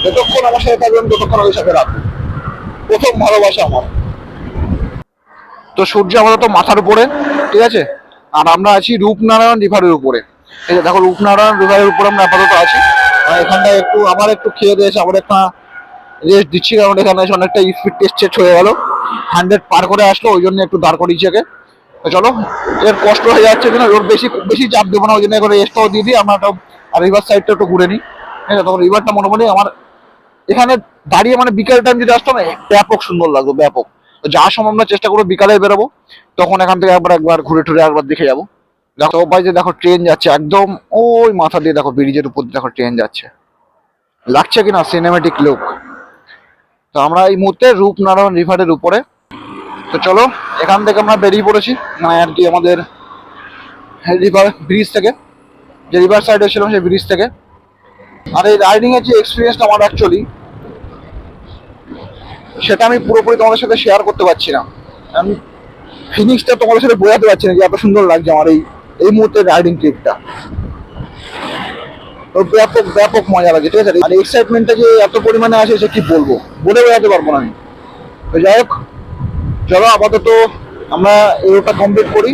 যতক্ষণ আমার সাথে থাকবেন ততক্ষণ ওই সাথে রাখবো। প্রথম ভালোবাসা আমার। তো সূর্য আমাদের তো মাথার উপরে, ঠিক আছে, আর আমরা আছি রূপনারায়ণ রিভারের উপরে। এই যে দেখো রূপনারায়ণ রিভারের উপরে আমরা আপাতত আছি। এখানটায় একটু আবার একটু খেয়ে দিয়েছে, আবার একটা রেস্ট দিচ্ছি, কারণ এখানে এসে অনেকটা স্পিড টেস্ট হয়ে গেল, 100 পার করে আসলো, ওই জন্য একটু দাঁড় করিয়েছে একে। তো চলো, এর কষ্ট হয়ে যাচ্ছে কিনা, ওর বেশি চাপ দেবো না, ওই জন্য করে রেস্টটাও দিয়ে দিই আমরা। আর রিভার সাইডটা একটু ঘুরে নিই, ঠিক আছে। তখন রিভারটা মোটামুটি আমার এখানে দাঁড়িয়ে, মানে বিকাল টাইম যদি আসতো না, ব্যাপক সুন্দর লাগতো, ব্যাপক। যাওয়ার সময় আমরা চেষ্টা করবো বিকালে বেরোবো, তখন এখান থেকে একবার ঘুরে টুরে একবার দেখে যাবো। দেখো ভাই, যে দেখো ট্রেন যাচ্ছে একদম ওই মাথা দিয়ে, দেখো ব্রিজের উপর দেখো ট্রেন যাচ্ছে, লাগছে কিনা সিনেমেটিক লুক। তো আমরা এই মুহূর্তে রূপনারায়ণ রিভারের উপরে। তো চলো, এখান থেকে আমরা বেরিয়ে পড়েছি, মানে আর কি আমাদের রিভার ব্রিজ থেকে, যে রিভার সাইডে ছিলাম সেই ব্রিজ থেকে। আর এই রাইডিং এর যে এক্সপিরিয়েন্সটা আমার অ্যাকচুয়ালি, সেটা আমি পুরোপুরি তোমাদের সাথে শেয়ার করতে পারছি না। আমি ফিনিক্সটা তোমাদের সাথে বোঝাতে পারছি না যে এত সুন্দর লাগছে আমার এই মুহূর্তে রাইডিং ট্রিপটা। তো ব্যাপক ব্যাপক মজা লাগে, ঠিক আছে। আর এক্সাইটমেন্টটা যে এত পরিমাণে আছে সে কি বলবো, বলে বোঝাতে পারবো না আমি। তো যাই হোক, চলো আপাতত আমরা এই রোডটা কমপ্লিট করি,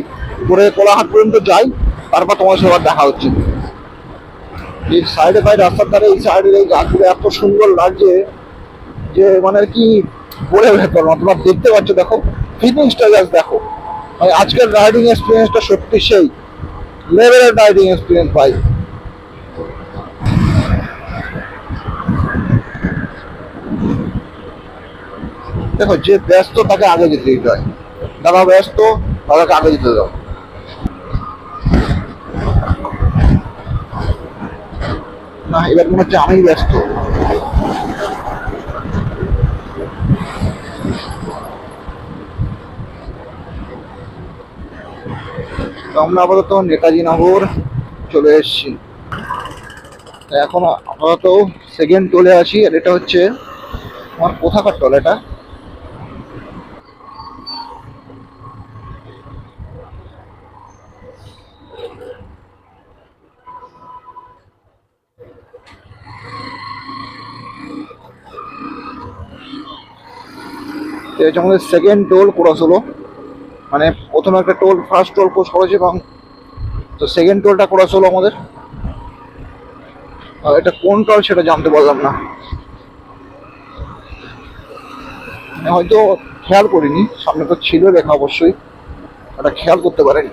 করে কোলাঘাট পর্যন্ত যাই, তারপর তোমার সাথে আবার দেখা হচ্ছে। এই সাইডে ভাই, রাস্তার ধারে এই সাইডের এই গাছগুলো এত সুন্দর লাগছে যে মানে আর কি বলে বোঝাতে পারবো না। তোমরা দেখতে পাচ্ছ, দেখো ফিলিংসটা জাস্ট দেখো। মানে আজকের রাইডিং এক্সপিরিয়েন্সটা সত্যি সেই লেভেলের রাইডিং এক্সপিরিয়েন্স ভাই। দেখো, যে ব্যস্ত তাকে আগে যেতে দিতে হয়, যারা ব্যস্ত তাদেরকে আগে যেতে দাও। না, এবার মনে হচ্ছে আমি ব্যস্ত। তো আমরা আপাতত নেতাজি নগর চলে এসেছি। এখন আপাতত সেকেন্ড টোলে আছি, আর এটা হচ্ছে আমার কোথাকার টোল এটা, এটা হচ্ছে আমাদের সেকেন্ড টোল ক্রস হলো। মানে প্রথমে একটা টোল, ফার্স্ট টোল ক্রস করেছে, এবং তো সেকেন্ড টোলটা ক্রস হলো আমাদের। আর এটা কোন টোল সেটা জানতে পারলাম না, হয়তো খেয়াল করিনি, সামনে তো ছিল লেখা অবশ্যই, এটা খেয়াল করতে পারেনি।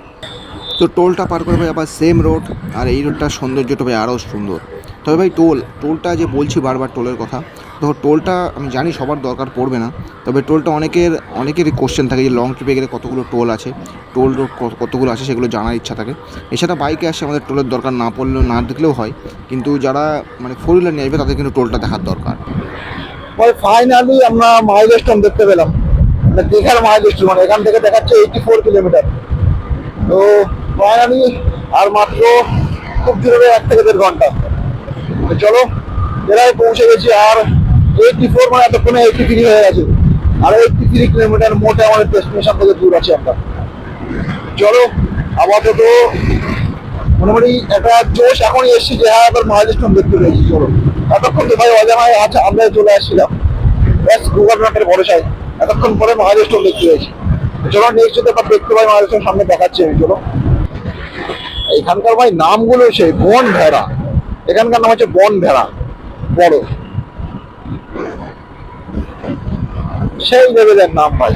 তো টোলটা পার করে ভাই আবার সেম রোড, আর এই রোডটার সৌন্দর্যটা ভাই আরও সুন্দর। তবে ভাই টোলটা যে বলছি বারবার টোলের কথা, তো টোলটা আমি জানি সবার দরকার পড়বে না, তবে টোলটা অনেকেরই কোশ্চেন থাকে যে লং ট্রিপে গেলে কতগুলো টোল আছে, টোল রোড কতগুলো আছে সেগুলো জানার ইচ্ছা থাকে। এছাড়া বাইকে আসে আমাদের টোলের দরকার না পড়লেও, না দেখলেও হয়, কিন্তু যারা মানে 4 হুইলার নিয়ে আসবে তাদের কিন্তু টোলটা দেখার দরকার। ওই ফাইনালি আমরা মাইলস্টোন দেখতে পেলাম, মানে দীঘার মাইলস্টোন, মানে এখান থেকে দেখাচ্ছে 84 কিলোমিটার। তো ফাইনালি আর মাত্র খুব জোরে 1 থেকে 1.5 ঘন্টা। তো চলো এরাই পৌঁছে গেছি। আর 84 মানে এতক্ষণে 83 হয়ে গেছে, আর 83 কিলোমিটার মোটে আমাদের ডেস্টিনেশন থেকে দূর আছে আমরা। চলো আপাতত মোটামুটি একটা জোশ এখনই এসছি যে হ্যাঁ এবার মাইলস্টোন দেখতে পেয়েছি। চলো এতক্ষণ তো ভাই অজানায় আচ্ছা আমরা চলে আসছিলাম ব্যাস গুগল ম্যাপের ভরসায়, এতক্ষণ পরে মাইলস্টোন দেখতে পেয়েছি। চলো নেক্সট যদি আবার দেখতে পাই মাইলস্টোন সামনে দেখাচ্ছি আমি। চলো এখানকার ভাই নামগুলো সেই বন ভেড়া, এখানকার নাম হচ্ছে বন ভেড়া, বড় সেই লেভেলের নাম ভাই।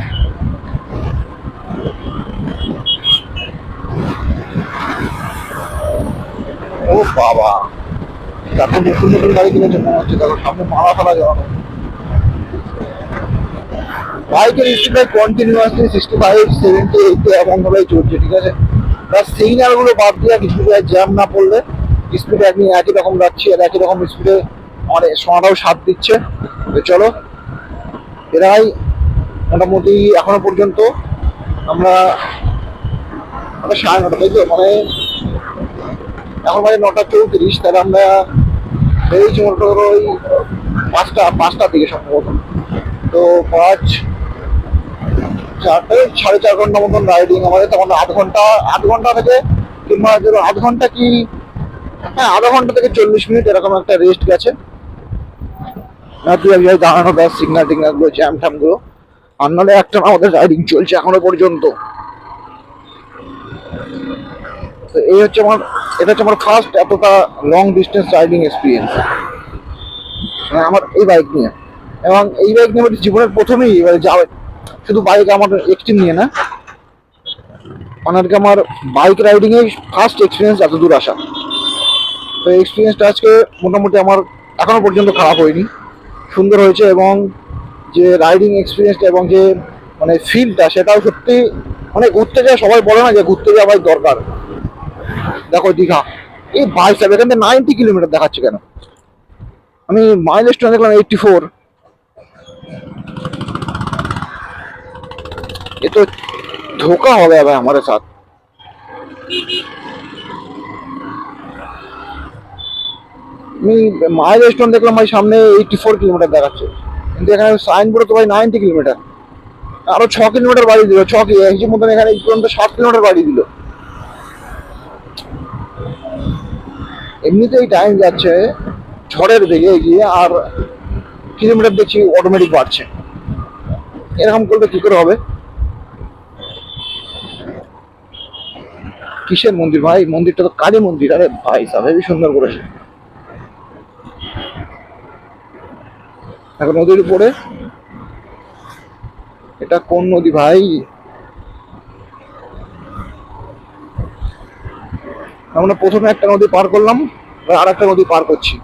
ও বাবা তারপর নতুন নতুন গাড়ি কিনেছে মনে হচ্ছে, দেখো সামনে মারা ফেলা যাওয়ানো। বাইকের স্পিড কন্টিনিউয়াসলি 65, 70, 80 এমন ভাবে চলছে, ঠিক আছে। তার সিগন্যাল গুলো বাদ দিয়ে কিছু জায়গায় জ্যাম না পড়লে স্পিডে একই রকম যাচ্ছি, আর একই রকম স্পিডে মানে সময়টাও সাথ দিচ্ছে। তো চলো এরাই মোটামুটি এখনো পর্যন্ত আমরা 9:30, তাই তো, মানে এখন মানে 9:34, তাহলে আমরা বেরিয়েছি মোটর ওই 5টার দিকে সম্ভবত। তো 5, 4, 4.5 ঘন্টা মতন রাইডিং আমাদের, তখন 8 ঘন্টা থেকে কিংবা ধরো 8 ঘন্টা কি, হ্যাঁ 0.5 ঘন্টা থেকে 40 মিনিট এরকম একটা রেস্ট গেছে। দাঁড়ানো ব্যাস সিগন্যাল টিগন্যাল গুলো জ্যাম ট্যাম গুলো, আর নাহলে একটা আমাদের রাইডিং চলছে এখনো পর্যন্ত। তো এই হচ্ছে এটা হচ্ছে আমার ফার্স্ট এতটা লং ডিস্টেন্স রাইডিং এক্সপিরিয়েন্স আমার এই বাইক নিয়ে। এবং এই বাইক নিয়ে আমার জীবনের প্রথমেই এবারে যাবে, শুধু বাইক আমার এক্সট্রিম নিয়ে না, মানে আর কি আমার বাইক রাইডিং এর ফার্স্ট এক্সপিরিয়েন্স এত দূর আসা। তো এক্সপিরিয়েন্সটা আজকে মোটামুটি আমার এখনো পর্যন্ত খারাপ হয়নি, সুন্দর হয়েছে। এবং যে রাইডিং এক্সপিরিয়েন্সটা এবং যে মানে ফিলটা, সেটাও সত্যি মানে ঘুরতে যায়, সবাই বলে না যে ঘুরতে যাওয়াই দরকার। দেখো দীঘা এই বাইক চাপ এখান থেকে 90 কিলোমিটার দেখাচ্ছে কেন, আমি মাইলেজটা দেখলাম 84। এ তো ধোকা হবে ভাই আমার সাথে। আমি মাইলস্টোন দেখলাম ভাই সামনে 84 কিলোমিটার দেখাচ্ছে, কিন্তু এখানে সাইনবোর্ডে তো ভাই 90 কিলোমিটার, আরো 6 কিলোমিটার বাড়ি দিল, 6 কি একই মতন এখানে এই পর্যন্ত 7 কিলোমিটার বাড়ি দিল। এমনিতেই টাইম যাচ্ছে ঝড়ের দিকে এগিয়ে, আর কিলোমিটার দেখছি অটোমেটিক বাড়ছে। এরকম করলে কি করে হবে? কিসের মন্দির ভাই? মন্দিরটা তো কালী মন্দির। আরে ভাই সাহেব হেবি সুন্দর করেছে। এখন নদীর উপরে, এটা কোন নদী ভাই? আমরা প্রথমে একটা নদী পার করলাম, আর একটা নদী পার করছি।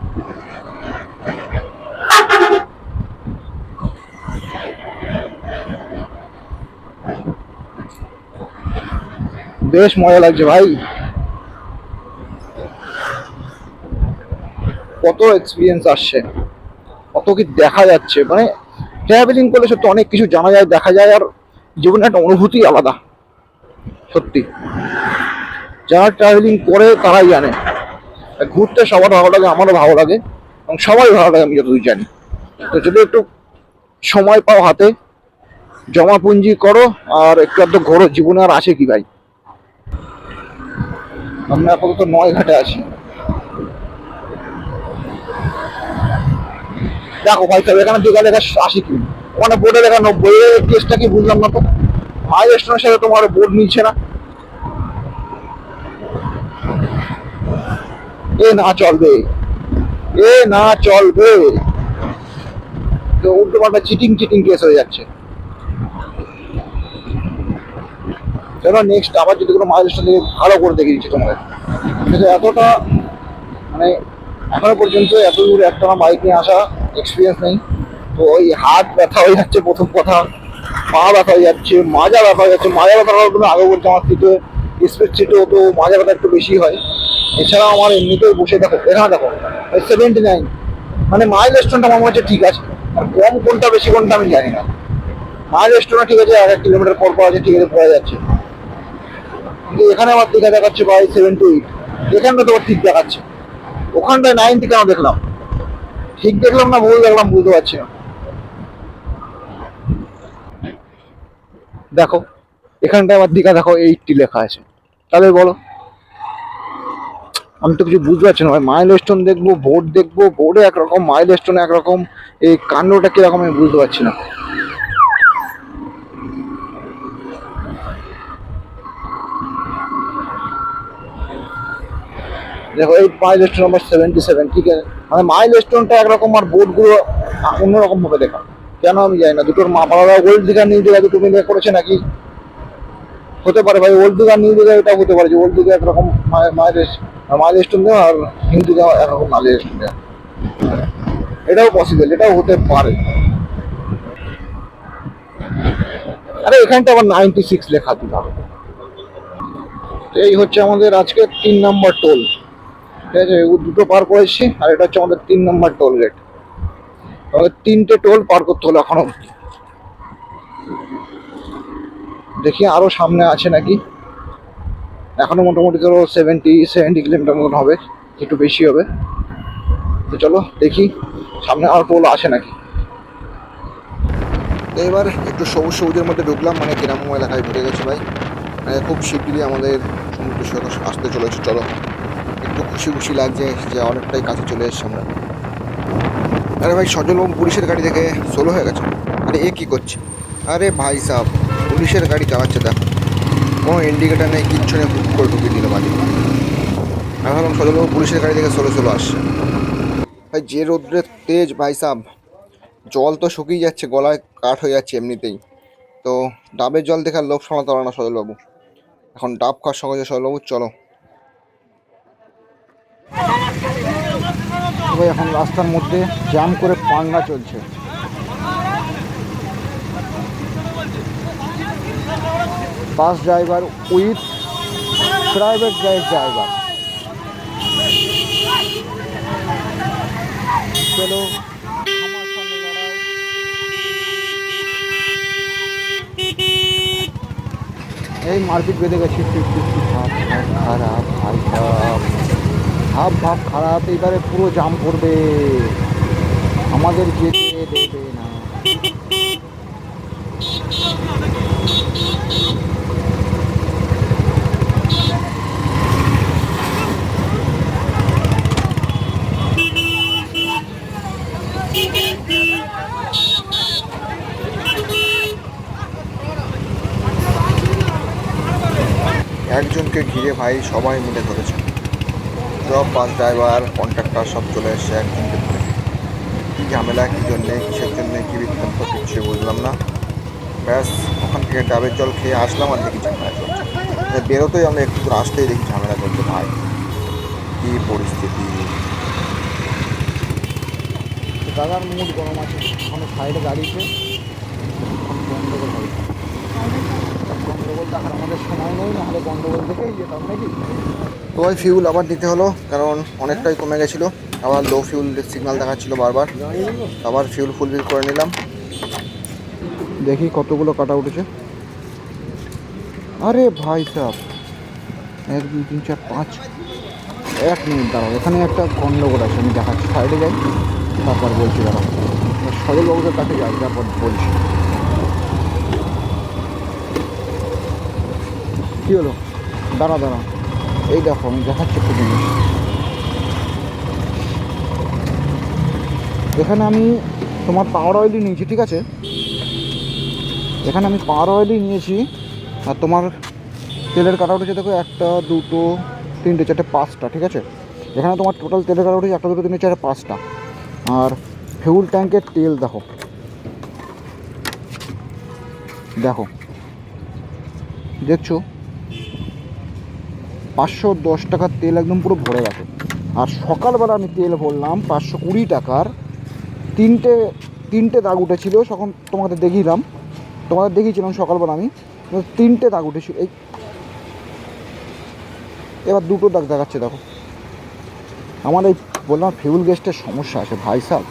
বেশ মজা লাগছে ভাই, কত এক্সপিরিয়েন্স আসছে, কত কি দেখা যাচ্ছে। মানে ট্রাভেলিং করলে সত্যি অনেক কিছু জানা যায়, দেখা যায়, আর জীবনে একটা অনুভূতি আলাদা সত্যি। যারা ট্রাভেলিং করে তারাই জানে। ঘুরতে সবার ভালো লাগে, আমারও ভালো লাগে, এবং সবাই ভালো লাগে আমি যতদূর জানি। তো যদি একটু সময় পাও হাতে, জমা পুঞ্জি করো আর একটু আধটু ঘোরো, জীবনে আর আছে কি ভাই। আমরা আপাতত 9 ঘাটে আছি। দেখো ভাই সাহেব এখানে দীঘা লেখা 80 কি, ওখানে বোর্ডে লেখা 90। এর কেসটা কি বুঝলাম না তো, মাইলস্টোনের সাথে তোমার বোর্ড নিচ্ছে না। এ না চলবে, এ না চলবে। তো উল্টো পাল্টা চিটিং কেস হয়ে যাচ্ছে। চলো নেক্সট আবার যদি কোনো মাইলস্টোন থেকে ভালো করে দেখে দিচ্ছি তোমাদের। কিন্তু এতটা মানে এখনো পর্যন্ত এত দূর একটা বাইক নিয়ে আসা এক্সপিরিয়েন্স নেই। তো ওই হাত ব্যথা হয়ে যাচ্ছে প্রথম কথা, পা ব্যথা হয়ে যাচ্ছে, মাজা ব্যথা হয়ে যাচ্ছে। মাজা ব্যথা হওয়ার জন্য আগে বলছে আমার সিটে স্পেস সিটেও তো মাজা ব্যথা একটু বেশি হয়। এছাড়া আমার এমনিতেই বসে দেখো, এখানে দেখো 79, মানে মাইলস্টোনটা আমার মনে হচ্ছে ঠিক আছে। আর কম কোনটা বেশি কোনটা আমি জানি না। মাইল স্টোনে ঠিক আছে, 1 কিলোমিটার পর পর আছে, ঠিক আছে, পড়া যাচ্ছে। কিন্তু এখানে আমার দীঘা দেখাচ্ছে ভাই 7 to 8, এখানটা তো ঠিক দেখাচ্ছে, ওখানটায় 90 কেন দেখলাম? ঠিক দেখলাম না ভুল দেখলাম বুঝতে পারছি না। দেখো এখানটায় আবার দীঘা দেখো 80 লেখা আছে, তাহলে বলো, আমি তো কিছু বুঝতে পারছি না ভাই। মাইল স্টোন দেখবো, বোর্ড দেখবো, বোর্ডে একরকম, মাইল স্টোনে একরকম, এই কাণ্ডটা কিরকম আমি বুঝতে পারছি না। দেখো এই মাইল স্টোন নাম্বার 77, ঠিক আছে, মানে মাইল স্টোনটা একরকম আর বোর্ডগুলো অন্যরকম ভাবে দেখা, কেন আমি জানি না। দুটোর মাপ আলাদা, ওল্ড দীঘা নিউ দীঘা দুটো মিলে করেছে নাকি, হতে পারে ভাই। ওল্ড দীঘা নিউ দীঘা এটা হতে পারে যে ওল্ড দীঘা একরকম মাইল স্টোন দেওয়া, আর নিউ দীঘা একরকম মাইল স্টোন দেওয়া, এটাও পসিবল, এটাও হতে পারে। আরে এখানটা আবার 96 লেখা দিলাম। এই হচ্ছে আমাদের আজকে 3 নম্বর টোল, ঠিক আছে, দুটো পার করেছি, আর এটা হচ্ছে আমাদের 3 নম্বর টোল গেট। আমাদের 3টে টোল পার করতে হলো এখনো। দেখি আরো সামনে আছে নাকি, এখনো মোটামুটি ধরো 70 কিলোমিটার মতন হবে, একটু বেশি হবে। তো চলো দেখি সামনে আরো টোল আসে নাকি। তো এবার একটু সবুজ সবুজের মধ্যে ঢুকলাম, মানে গ্রাম্য এলাকায় ঢুকে গেছি ভাই। মানে খুব শিগগিরই আমাদের সমুদ্র সৈকত আসতে চলেছে। চলো, একটু খুশি খুশি লাগছে যে অনেকটাই কাছে চলে এসেছি আমরা। আরে ভাই, সজলবাবু পুলিশের গাড়ি থেকে সোলো হয়ে গেছে। আরে এ কী করছে? আরে ভাই সাহেব, পুলিশের গাড়ি চালাচ্ছে, দেখো কোনো ইন্ডিকেটার নেই, কিচ্ছু নেই, হুট করে ঢুকিয়ে দিল বাজে। আমি ভাবলাম সজলবাবু পুলিশের গাড়ি থেকে সোলো সোলো আসছে। ভাই যে রোদ্রের তেজ ভাই সাহেব, জল তো শুকিয়ে যাচ্ছে, গলায় কাঠ হয়ে যাচ্ছে এমনিতেই। তো ডাবের জল দেখার লোভ সামলাতে পারে না সজলবাবু, এখন ডাব খাওয়ার সঙ্গে সজলবাবু চলো। তবে এখন রাস্তার মধ্যে জ্যাম করে পাঙ্গা চলছে। Bus driver with private driver. চলো আমার সঙ্গে লড়াই। এই মারপিট বেঁধে গেছি, ভাব খারাপ ভাই সাহেব, ভাব খারাপ। এবারে পুরো জাম করবে, আমাদের যেতে দেবে না। একজনকে ঘিরে ভাই সবাই মিলে ধরেছে, সব বাস ড্রাইভার কন্ট্রাক্টর সব চলে এসছে একজনকে ধরে। কী ঝামেলা, কী জন্যে, কিসের জন্যে, কী বৃত্তান্ত, কিচ্ছু বুঝলাম না। ব্যাস ওখান থেকে ডাবের জল খেয়ে আসলাম, আর দেখি ঝামেলা চলছে। বেরোতেই আমরা একটু দূর আসতেই দেখি ঝামেলা চলছে ভাই, কী পরিস্থিতি। দাদার মুড গরম আছে, ওখানে সাইডে দাঁড়িয়েছে, গন্ডগোল হবে। গন্ডগোল দেখার আমাদের সময় নেই, নাহলে গন্ডগোল দেখেই যেতাম নাকি। তো ওই ফিউল আবার দিতে হলো, কারণ অনেকটাই কমে গেছিলো, আবার লো ফিউল সিগন্যাল দেখাচ্ছিলো বারবার, আবার ফিউল ফুলফিল করে নিলাম। দেখি কতগুলো কাটা উঠেছে। আরে ভাই সাহেব, 1 2 3 4 5, 1 মিনিট দাঁড়াও, এখানে একটা গন্ডগোল আছে, আমি দেখাচ্ছি, সাইডে যাই তারপর বলছি। দাঁড়াও, সজলবাবুদের কাছে যাই, তারপর বলছি কী হলো। দাঁড়া, এই দেখো আমি দেখাচ্ছি একটু জিনিস। এখানে আমি তোমার পাওয়ার অয়েলই নিয়েছি, ঠিক আছে, এখানে আমি পাওয়ার অয়েলই নিয়েছি। আর তোমার তেলের কাটা উঠেছে দেখো 1 2 3 4 5টা, ঠিক আছে। এখানে তোমার টোটাল তেলের কাটা উঠেছে 1 2 3 4 5টা। আর ফিউল ট্যাঙ্কের তেল দেখো, দেখছো 510 টাকার তেল একদম পুরো ভরে গেছে। আর সকালবেলা আমি তেল ভরলাম 520 টাকার, তিনটে দাগ উঠেছিল, তখন তোমাদের দেখিয়েছিলাম সকালবেলা আমি, 3টে দাগ উঠেছিল। এই এবার 2টো দাগ দেখাচ্ছে, দেখো। আমার এই বললাম ফিউল গ্যাসটার সমস্যা আছে ভাই সাহেব।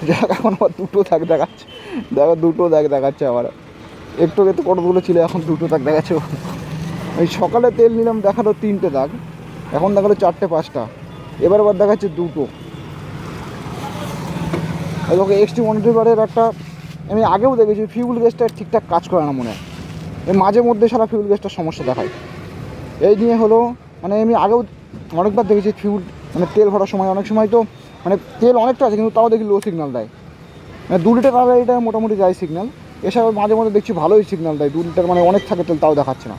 যাক এখন আবার দুটো দাগ দেখাচ্ছে, দেখো দুটো দাগ দেখাচ্ছে আবার। একটু তো কতগুলো ছিল, এখন দুটো দাগ দেখাচ্ছে। ওই সকালে তেল নিলাম দেখালো 3টে দাগ, এখন দেখালো 4টে 5টা, এবার আবার দেখাচ্ছে দুটো। এবার এক্সট্রি মনিটরের একটা আমি আগেও দেখেছি ফিউল গ্যাসটা ঠিকঠাক কাজ করে না মনে হয়, এই মাঝে মধ্যে সারা ফিউল গ্যাসটার সমস্যা দেখায়। এই নিয়ে হলো মানে আমি আগেও অনেকবার দেখেছি ফিউল মানে তেল ভরার সময় অনেক সময় তো মানে তেল অনেকটা আছে কিন্তু তাও দেখি লো সিগন্যাল দেয়। মানে 2 লিটার গাড়িটা মোটামুটি যায় সিগন্যাল, এছাড়াও মাঝে মধ্যে দেখছি ভালোই সিগন্যাল দেয় 2 লিটার, মানে অনেক থাকে তেল তাও দেখাচ্ছে না।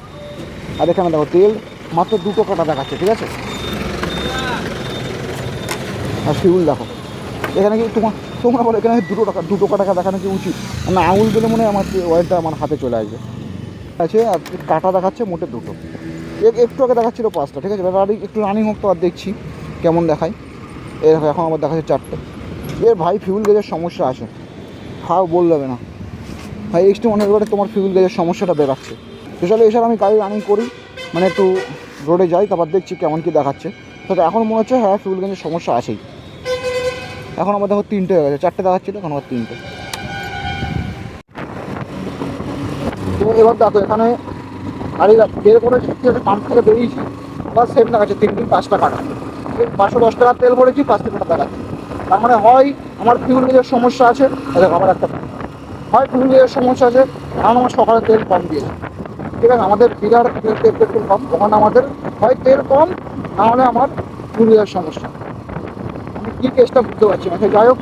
আর এখানে দেখো তেল মাত্র 2 কাটা দেখাচ্ছে, ঠিক আছে। আর ফিউল দেখো এখানে কি তোমরা বলো এখানে 2 কাটা দেখানো কি উচিত? মানে আঙুল দিলে মনে হয় আমার ওয়েলটা আমার হাতে চলে আসবে। আছে আর কাটা দেখাচ্ছে মোটে 2টো, একটু আগে দেখাচ্ছিল 5টা, ঠিক আছে। এবার একটু রানিং হোক তো আর দেখছি কেমন দেখায়। এখন আবার দেখাচ্ছে 4টে। ভাই ফিউল গেজের সমস্যা আছে, খাও বললে হবে না ভাই। এক্সট্রি মনে করে তোমার ফিউল গেজের সমস্যাটা বেরাচ্ছে। তো চলো এছাড়া আমি গাড়ি রানিং করি, মানে একটু রোডে যাই, তারপর দেখছি কেমন কী দেখাচ্ছে। তো এখন মনে হচ্ছে হ্যাঁ ফিউল গেজের সমস্যা আছেই। এখন আবার দেখো 3টে হয়ে গেছে, 4টে দেখাচ্ছিল এখন আবার 3টে। তো এবার দেখো এখানে গাড়ি বের করে পাম্প থেকে বেরিয়েছি, আবার সেম দেখাচ্ছে 5টা কাটা, 510 টাকার তেল ভরেছি 5টা কাটা দেখাচ্ছে। তার মানে হয় আমার ফিউল গেজের সমস্যা আছে, দেখো আবার একটা হয় ফিউল গেজের সমস্যা আছে, কারণ আমার সকালে তেল কম দিয়েছে, ঠিক আছে। আমাদের ফিগার তেল পেট্রোল কম, ওখানে আমাদের হয় তেল কম, নাহলে আমার ফিউল গেজের সমস্যা। আমি কী কেসটা বুঝতে পারছি না। যাই হোক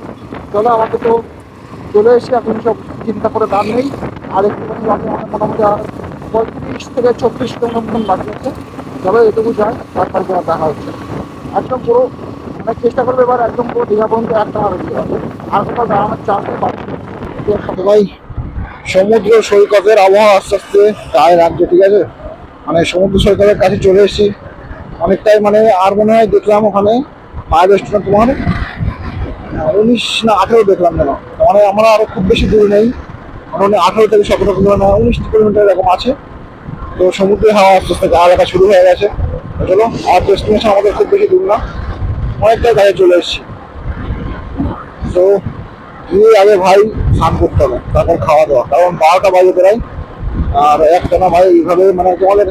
চলো, আমাকে তো চলে এসে এখন সব চিন্তা করে দাম নেই। আর একটুখানি আমি মোটামুটি আর 35 থেকে 36 কিলোমিটার মতন বাকি আছে। চলো এটুকু যাই, তারপর দেখা হচ্ছে। একদম পুরো মানে চেষ্টা করবে এবার একদম পুরো দীঘা পর্যন্ত একটা বেরিয়ে যাবে, আর কোথাও দাঁড়ানোর চান্স পাচ্ছি না। ভাই সমুদ্র সৈকতের আবহাওয়া আস্তে আস্তে গায়ে লাগছে, ঠিক আছে। মানে সমুদ্র সৈকতের কাছে চলে এসেছি অনেকটাই, মানে আর মনে হয় দেখলাম ওখানে ফায়ার রেস্টুরেন্ট তোমার 19 না 18 দেখলাম যেন, মানে আমরা আরো খুব বেশি দূর নেই, মোটামুটি 18 থেকে 17 কিলোমিটার 19 কিলোমিটার এরকম আছে। তো সমুদ্রের হাওয়া আস্তে আস্তে গা লাগা শুরু হয়ে গেছে। তো চলো, আর ডেস্টিনেশন আমাদের খুব বেশি দূর না, অনেকটাই গায়ে চলে এসেছি। তো গিয়ে আগে ভাই স্নান করতে হবে, তারপর খাওয়া দাওয়া, কারণ 12টা বাজে প্রায়। আর একটা না ভাই এইভাবে মানে তোমাদের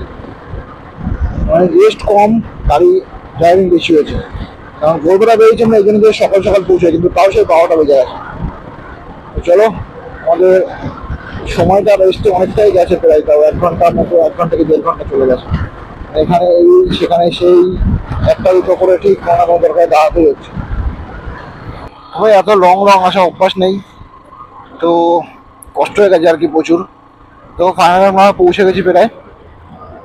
মানে রেস্ট কম, গাড়ি ড্রাইভিং বেশি হয়েছে, কারণ ভোরবেলা বেরিয়েছি আমরা এই জন্য সকাল সকাল পৌঁছে, কিন্তু তাও সেই 12টা বেজে গেছে। তো চলো, আমাদের সময়টা রেস্টে অনেকটাই গেছে, প্রায় তাও 1 ঘন্টার মতো, 1 ঘন্টা কি 1.5 ঘন্টা চলে গেছে। এখানে এই সেখানে সেই একটা দুটো করে ঠিক কোনো না কোনো দরকারে দাঁড়াতেই হচ্ছে। ভাই এত লং আসা অভ্যাস নেই, তো কষ্ট হয়ে গেছে আর কি প্রচুর। তো ফাইনালি আমরা পৌঁছে গেছি প্রায়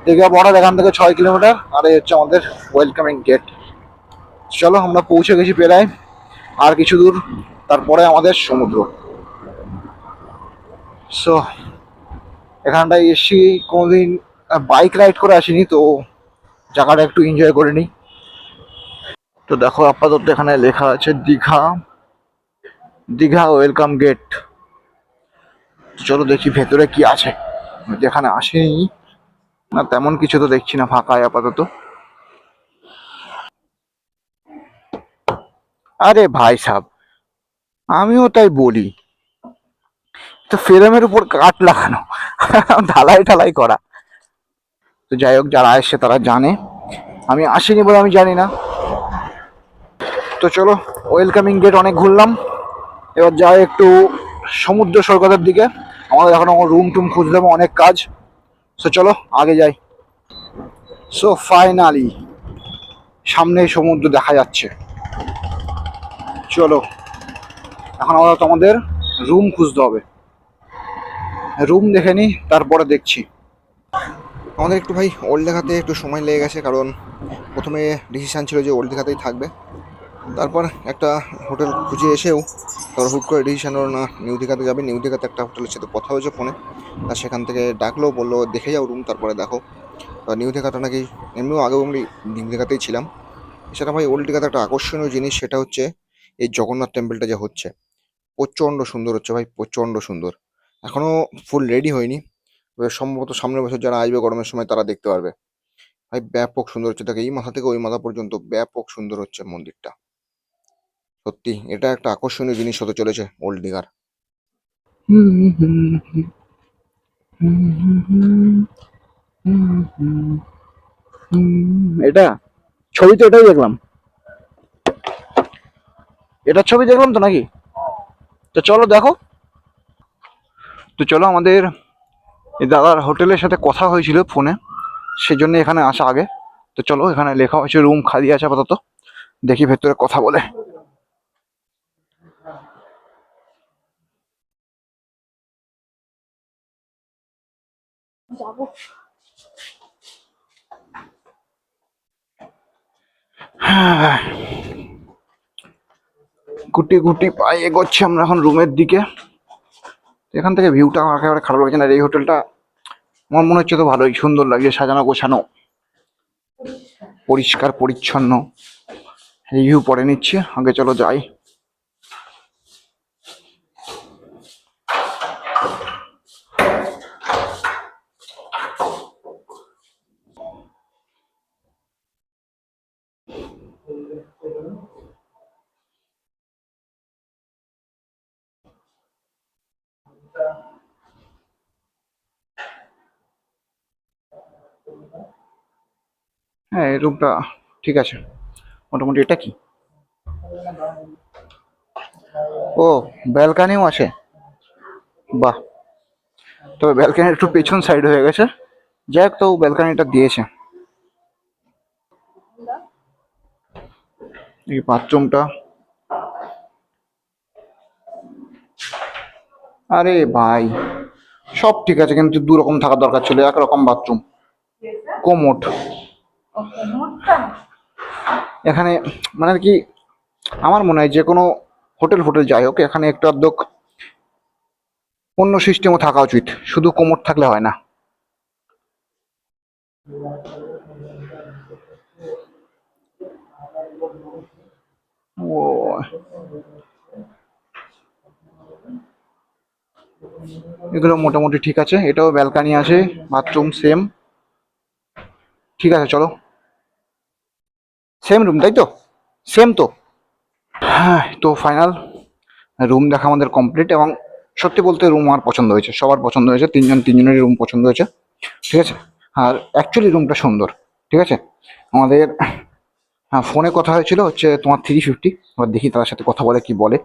দীঘা বর্ডার, এখান থেকে 6 কিলোমিটার, আর এই হচ্ছে আমাদের ওয়েলকামিং গেট। চলো আমরা পৌঁছে গেছি প্রায়, আর কিছু দূর তারপরে আমাদের সমুদ্র। সো এখানটায় এসছি, কোনোদিন বাইক রাইড করে আসিনি, তো জায়গাটা একটু এনজয় করে নিই। তো দেখো আপাতত এখানে লেখা আছে দীঘা, দীঘা ওয়েলকাম গেট। চলো দেখি ভেতরে কি আছে, যেখানে আসেনি না তেমন কিছু তো দেখছি না, ফাঁকায় আপাতত। আরে ভাই সাহেব, আমিও তাই বলি, তো ফ্রেমের উপর কাঠ লাগানো, ঢালাই ঢালাই করা। তো যাই হোক, যারা আসছে তারা জানে, আমি আসিনি বলে আমি জানি না। তো চলো, ওয়েলকামিং গেট অনেক ঘুরলাম, এবার যাই একটু সমুদ্র সৈকতের দিকে। আমাদের এখন রুম টুম খুঁজতে হবে, অনেক কাজ। সো চলো আগে যাই। সো ফাইনালি সামনে সমুদ্র দেখা যাচ্ছে। চলো এখন আমাদের রুম খুঁজতে হবে, রুম দেখে নিই তারপরে দেখছি। আমাদের একটু ভাই ওল্ড দীঘাতে একটু সময় লেগে গেছে, কারণ প্রথমে ডিসিশান ছিল যে ওল্ড দীঘাতেই থাকবে, তারপর একটা হোটেল খুঁজে এসেও তারপর হুট করে ডিসিশন হলো না নিউ দীঘাতে যাবে। নিউ দীঘাতে একটা হোটেলের সাথে কথা হয়েছে ফোনে, আর সেখান থেকে ডাকলো, বললো দেখে যাও রুম তারপরে দেখো। নিউ দীঘাটা নাকি এমনিও আগেও আমি নিউ দীঘাতেই ছিলাম। এছাড়া ভাই ওল্ড দীঘাতে একটা আকর্ষণীয় জিনিস, সেটা হচ্ছে এই জগন্নাথ টেম্পলটা যে হচ্ছে, প্রচণ্ড সুন্দর হচ্ছে ভাই, প্রচণ্ড সুন্দর। এখনও ফুল রেডি হয়নি, এবার সম্ভবত সামনের বছর যারা আসবে গরমের সময় তারা দেখতে পারবে। ভাই ব্যাপক সুন্দর হচ্ছে, দেখে এই মাথা থেকে ওই মাথা পর্যন্ত ব্যাপক সুন্দর হচ্ছে মন্দিরটা। সত্যি এটা একটা আকর্ষণীয় জিনিস হতে চলেছে ওল্ড দীঘার। এটা ছবি তো এটাই দেখলাম, এটার ছবি দেখলাম তো নাকি? তো চলো দেখো। তো চলো, আমাদের এই দাদার হোটেলের সাথে কথা হয়েছিল ফোনে, সেজন্য এখানে আসা আগে। তো চলো, এখানে লেখা হয়েছে রুম খালি আছে আপাতত, দেখি ভেতরে কথা বলে। হ্যাঁ, গুটি গুটি পায়ে এগোচ্ছি আমরা এখন রুমের দিকে। এখান থেকে ভিউটা আমার একেবারে খারাপ লাগছে না। আর এই হোটেলটা আমার মনে হচ্ছে তো ভালোই, সুন্দর লাগছে, সাজানো গোছানো, পরিষ্কার পরিচ্ছন্ন। রিভিউ পরে নিচ্ছি, আগে চলো যাই। হ্যাঁ, এই রুমটা ঠিক আছে মোটামুটি। এটা কি? ও, ব্যালকানিও আছে, বাহ। তবে ব্যালকানির একটু পেছন সাইড হয়ে গেছে, যাই হোক, তো ব্যালকানিটা দিয়েছে। এই বাথরুমটা, আরে ভাই সব ঠিক আছে, কিন্তু দু রকম থাকার দরকার ছিল, একরকম বাথরুম, কোমোট এখানে। মানে কি, আমার মনে হয় যে কোনো হোটেল ফোটেল যাই হোক, এখানে একটু আধটু অন্য সিস্টেমও থাকা উচিত, শুধু কোমোট থাকলে হয় না। ও, এগুলো মোটামুটি ঠিক আছে, এটাও ব্যালকানি আছে, বাথরুম সেম, ঠিক আছে চলো। সেম রুম তাই তো? সেম তো? হ্যাঁ, তো ফাইনাল রুম দেখা আমাদের কমপ্লিট, এবং সত্যি বলতে রুম আমার পছন্দ হয়েছে, সবার পছন্দ হয়েছে, তিনজনেরই রুম পছন্দ হয়েছে, ঠিক আছে। আর অ্যাকচুয়ালি রুমটা সুন্দর, ঠিক আছে। আমাদের, হ্যাঁ, ফোনে কথা হয়েছিল হচ্ছে তোমার 350, এবার দেখি তার সাথে কথা বলে কি বলে।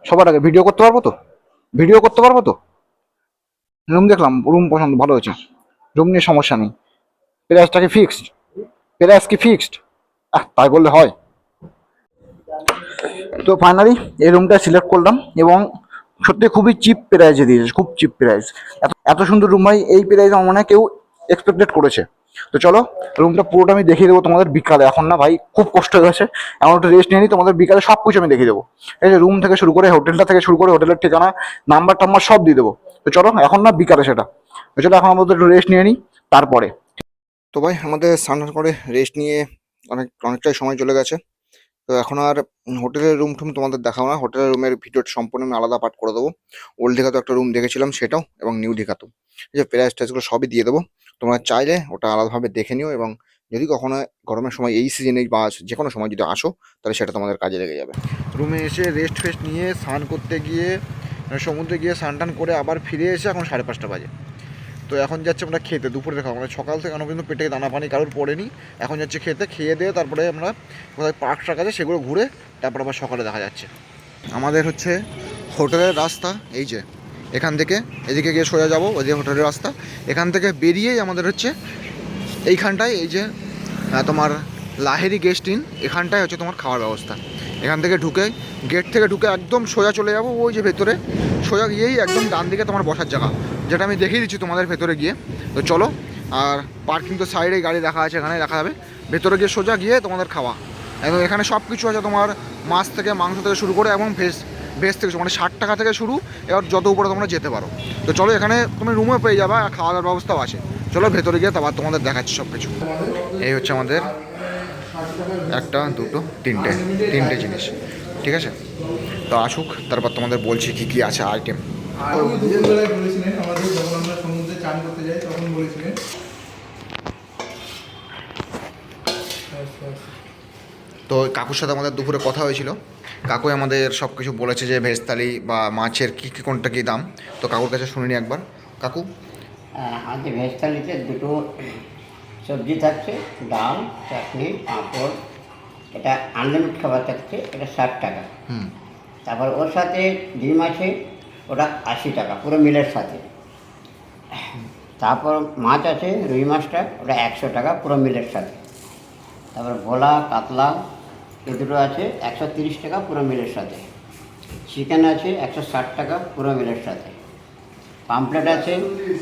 সবার আগে ভিডিও করতে পারবো তো? ভিডিও করতে পারবো তো? রুম দেখলাম, রুম পছন্দ, ভালো হয়েছে, রুম নিয়ে সমস্যা নেই। প্রাইসটা কি ফিক্সড? প্রাইস কি ফিক্সড? তাই বললে হয়? তো ফাইনালি এই রুমটা সিলেক্ট করলাম, এবং সত্যি খুবই চিপ প্রাইসে দিয়েছে, খুব চিপ প্রাইস। এত এত সুন্দর রুম ভাই, এই প্রাইস আমার মনে হয় কেউ এক্সপেক্টেড করেছে। তো চলো, রুমটা পুরোটা আমি দেখিয়ে দেবো তোমাদের বিকালে, এখন না ভাই খুব কষ্ট হয়ে গেছে, এমন একটু রেস্ট নিয়ে নিই, তোমাদের বিকালে সব কিছু আমি দেখিয়ে দেবো। এই যে রুম থেকে শুরু করে, হোটেলটা থেকে শুরু করে, হোটেলের ঠিকানা, নাম্বার টাম্বার সব দিয়ে দেবো। তো চলো, এখন না বিকালে সেটা। তো চলো, এখন আমাদের একটু রেস্ট নিয়ে নিই, তারপরে। তো ভাই আমাদের স্নান করে রেস্ট নিয়ে অনেকটাই সময় চলে গেছে। তো এখন আর হোটেলের রুম টুম তোমাদের দেখাবো না, হোটেলের রুমের ভিডিওটা সম্পূর্ণ আমি আলাদা পার্ট করে দেবো। ওল্ড দীঘাতে একটা রুম দেখেছিলাম সেটাও, এবং নিউ দীঘাতেও, এই যে প্রাইস টাইসগুলো সবই দিয়ে দেবো। তোমরা চাইলে ওটা আলাদাভাবে দেখে নিও, এবং যদি কখনো গরমের সময় এই সিজনে বা যে কোনো সময় যদি আসো, তাহলে সেটা তোমাদের কাজে লেগে যাবে। রুমে এসে রেস্ট ফেস্ট নিয়ে স্নান করতে গিয়ে, সমুদ্রে গিয়ে স্নান টান করে আবার ফিরে এসে এখন 5:30 বাজে। তো এখন যাচ্ছে আমরা খেতে, দুপুরে খাওয়া, মানে সকাল থেকে এখনো পর্যন্ত পেটে দানা পানি কারোর পড়েনি। এখন যাচ্ছে খেতে, খেয়ে দিয়ে তারপরে আমরা কোথায় পার্ক টার্ক আছে সেগুলো ঘুরে তারপর আবার সকালে দেখা যাচ্ছে। আমাদের হচ্ছে হোটেলের রাস্তা এই যে, এখান থেকে এদিকে গিয়ে সোজা যাবো, ওই যে হোটেলের রাস্তা, এখান থেকে বেরিয়েই আমাদের হচ্ছে এইখানটায়, এই যে তোমার লাহেরি গেস্ট ইন, এখানটায় হচ্ছে তোমার খাওয়ার ব্যবস্থা। এখান থেকে ঢুকে, গেট থেকে ঢুকে একদম সোজা চলে যাবো ওই যে ভেতরে, সোজা গিয়েই একদম ডান দিকে তোমার বসার জায়গা, যেটা আমি দেখিয়ে দিচ্ছি তোমাদের ভেতরে গিয়ে। তো চলো, আর পার্কিং তো সাইডে গাড়ি রাখা আছে, এখানে রাখা যাবে, ভেতরে গিয়ে সোজা গিয়ে তোমাদের খাওয়া একদম। এখানে সব কিছু আছে, তোমার মাছ থেকে মাংস থেকে শুরু করে, এবং ভেজ থেকে, মানে 60 টাকা থেকে শুরু, এবার যত উপরে তোমরা যেতে পারো। তো চলো, এখানে তুমি রুমে পেয়ে যাবে, আর খাওয়া দাওয়ার ব্যবস্থাও আছে। চলো ভেতরে গিয়ে তারপর তোমাদের দেখাচ্ছি সব কিছু। এই হচ্ছে আমাদের একটা, দুটো, তিনটে জিনিস, ঠিক আছে। তো আসুক, তারপর তোমাদের বলছি কী কী আছে আইটেম। আর বিকেলবেলায় বলেছিলেন আমাদের, যখন আমরা সমুদ্রে চান করতে যাই তখন বলেছিলেন তো কাকুর সাথে আমাদের দুপুরে কথা হয়েছিল, কাকুই আমাদের সব কিছু বলেছে যে ভেজ থালি বা মাছের কী কী কোনটা কী দাম। তো কাকুর কাছে শুনিনি একবার। কাকু, আমাদের ভেজ থালিতে দুটো সবজি থাকছে, ডাল, চাটনি, পাঁপড়। এটা আনলিমিটেড খাবার থাকছে, এটা 60 টাকা। হুম, তারপর ওর সাথে ডিম আছে, ওটা 80 টাকা পুরো মিলের সাথে। তারপর মাছ আছে, রুই মাছটা, ওটা 100 টাকা পুরো মিলের সাথে। তারপর ভোলা, কাতলা এ দুটো আছে 130 টাকা পুরো মিলের সাথে। চিকেন আছে 160 টাকা পুরো মিলের সাথে। পামপ্লেট আছে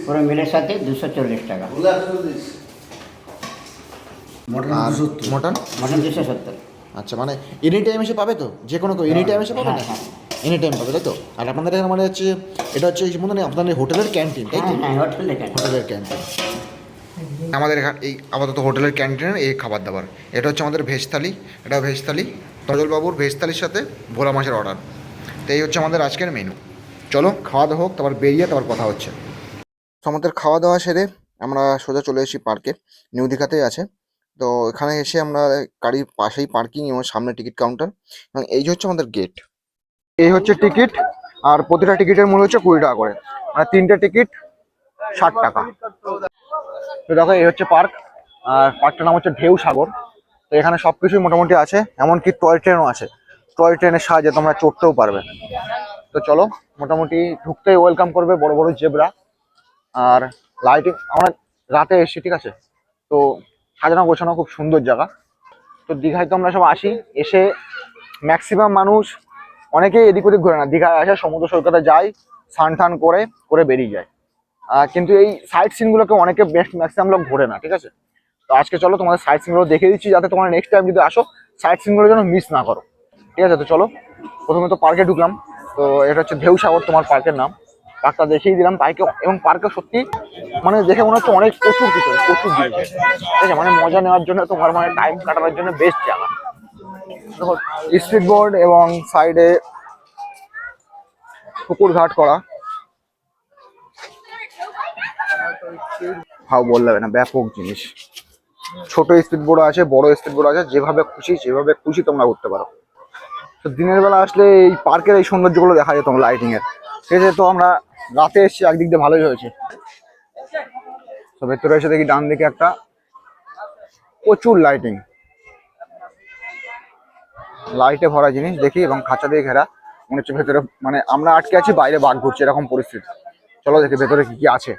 পুরো মিলের সাথে 240 টাকা। আর মটন? মটন 270। আচ্ছা, মানে এনি টাইম এসে পাবে তো? যে কোনো এনি টাইম এসে পাবে না? হ্যাঁ, এনি টাইম পাবে, তাই তো? আর আপনাদের এখানে মানে হচ্ছে এটা হচ্ছে মনে নেই আপনাদের হোটেলের ক্যান্টিন, তাই তো? হ্যাঁ, হোটেল দেখেন। হোটেলের ক্যান্টিন। আমাদের এখানে এই আপাতত হোটেলের ক্যান্টিনের এই খাবার দাবার। এটা হচ্ছে আমাদের ভেজ থালি, এটা ভেজ থালি, তজলবাবুর ভেজ থালির সাথে ভোলা মাছের অর্ডার। তো এই হচ্ছে আমাদের আজকের মেনু। চলো খাওয়া দাওয়া হোক, তারপর বেরিয়ে তারপর কথা হচ্ছে। তো আমাদের খাওয়া দাওয়া সেরে আমরা সোজা চলে এসেছি পার্কে, নিউ দীঘাতেই আছে। তো এখানে এসে আমরা গাড়ির পাশেই পার্কিং এবং সামনে টিকিট কাউন্টার, এবং এই যে হচ্ছে আমাদের গেট। এই হচ্ছে টিকিট, আর প্রতিটা টিকিটের মূল্য হচ্ছে 20 টাকা করে, মানে 3টে টিকিট 60 টাকা। তো দেখো এই হচ্ছে পার্ক, আর পার্কটার নাম হচ্ছে ঢেউ সাগর। তো এখানে সব কিছুই মোটামুটি আছে, এমনকি টয় ট্রেনও আছে। টয় ট্রেনের সাহায্যে তোমরা চড়তেও পারবে। তো চলো, মোটামুটি ঢুকতেই ওয়েলকাম করবে বড় বড় জেব্রা আর লাইটিং। আমরা রাতে এসেছি, ঠিক আছে? তো সাজানো গোছানো খুব সুন্দর জায়গা। তো দীঘায় তো আমরা সব আসি, এসে ম্যাক্সিমাম মানুষ অনেকেই এদিক ওদিক ঘোরে না, দীঘায় আসে সমুদ্র সৈকতে যায়, স্নান টান করে করে বেরিয়ে যায়। কিন্তু এই সাইট সিনগুলোকে অনেকে ম্যাক্সিমাম লোক ঘোরে না, ঠিক আছে? তো আজকে চলো তোমাদের সাইট সিনগুলো দেখিয়ে দিচ্ছি, যাতে তোমরা নেক্সট টাইম যদি আসো সাইট সিনগুলো যেন মিস না করো, ঠিক আছে? তো চলো, প্রথমে তো পার্কে ঢুকলাম। তো এটা হচ্ছে ঢেউ সাগর তোমার পার্কের নাম। পার্কটা দেখিয়ে দিলাম পার্কে, এবং পার্কে সত্যি মানে দেখে মনে হচ্ছে অনেক প্রচুর কিছু, প্রচুর জিনিস, ঠিক আছে? মানে মজা নেওয়ার জন্য, তোমার মানে টাইম কাটানোর জন্য বেস্ট জায়গা। দেখো স্পিড বোর্ড এবং সাইডে পুকুর ঘাট করা, হাও বললে না, ব্যাপক জিনিস। ছোট স্পিড বোর্ড আছে, বড় স্পিড বোর্ড আছে, যেভাবে খুশি তোমরা উঠতে পারো। তো দিনের বেলা আসলে এই পার্কের এই সৌন্দর্যগুলো দেখা যেত লাইটিং এর, ঠিক আছে? তো আমরা রাতে এসেছি, একদিক দিয়ে ভালোই হয়েছে। তো ভেতরে এসে দেখি ডান দিকে একটা প্রচুর লাইটিং, লাইটে ভরা জিনিস দেখি, এবং খাঁচা দিয়ে ঘেরা। মনে হচ্ছে ভেতরে মানে আমরা আটকে আছি, বাইরে বাঘ ঘুরছে, এরকম পরিস্থিতি। চলো দেখি ভেতরে কি কি আছে।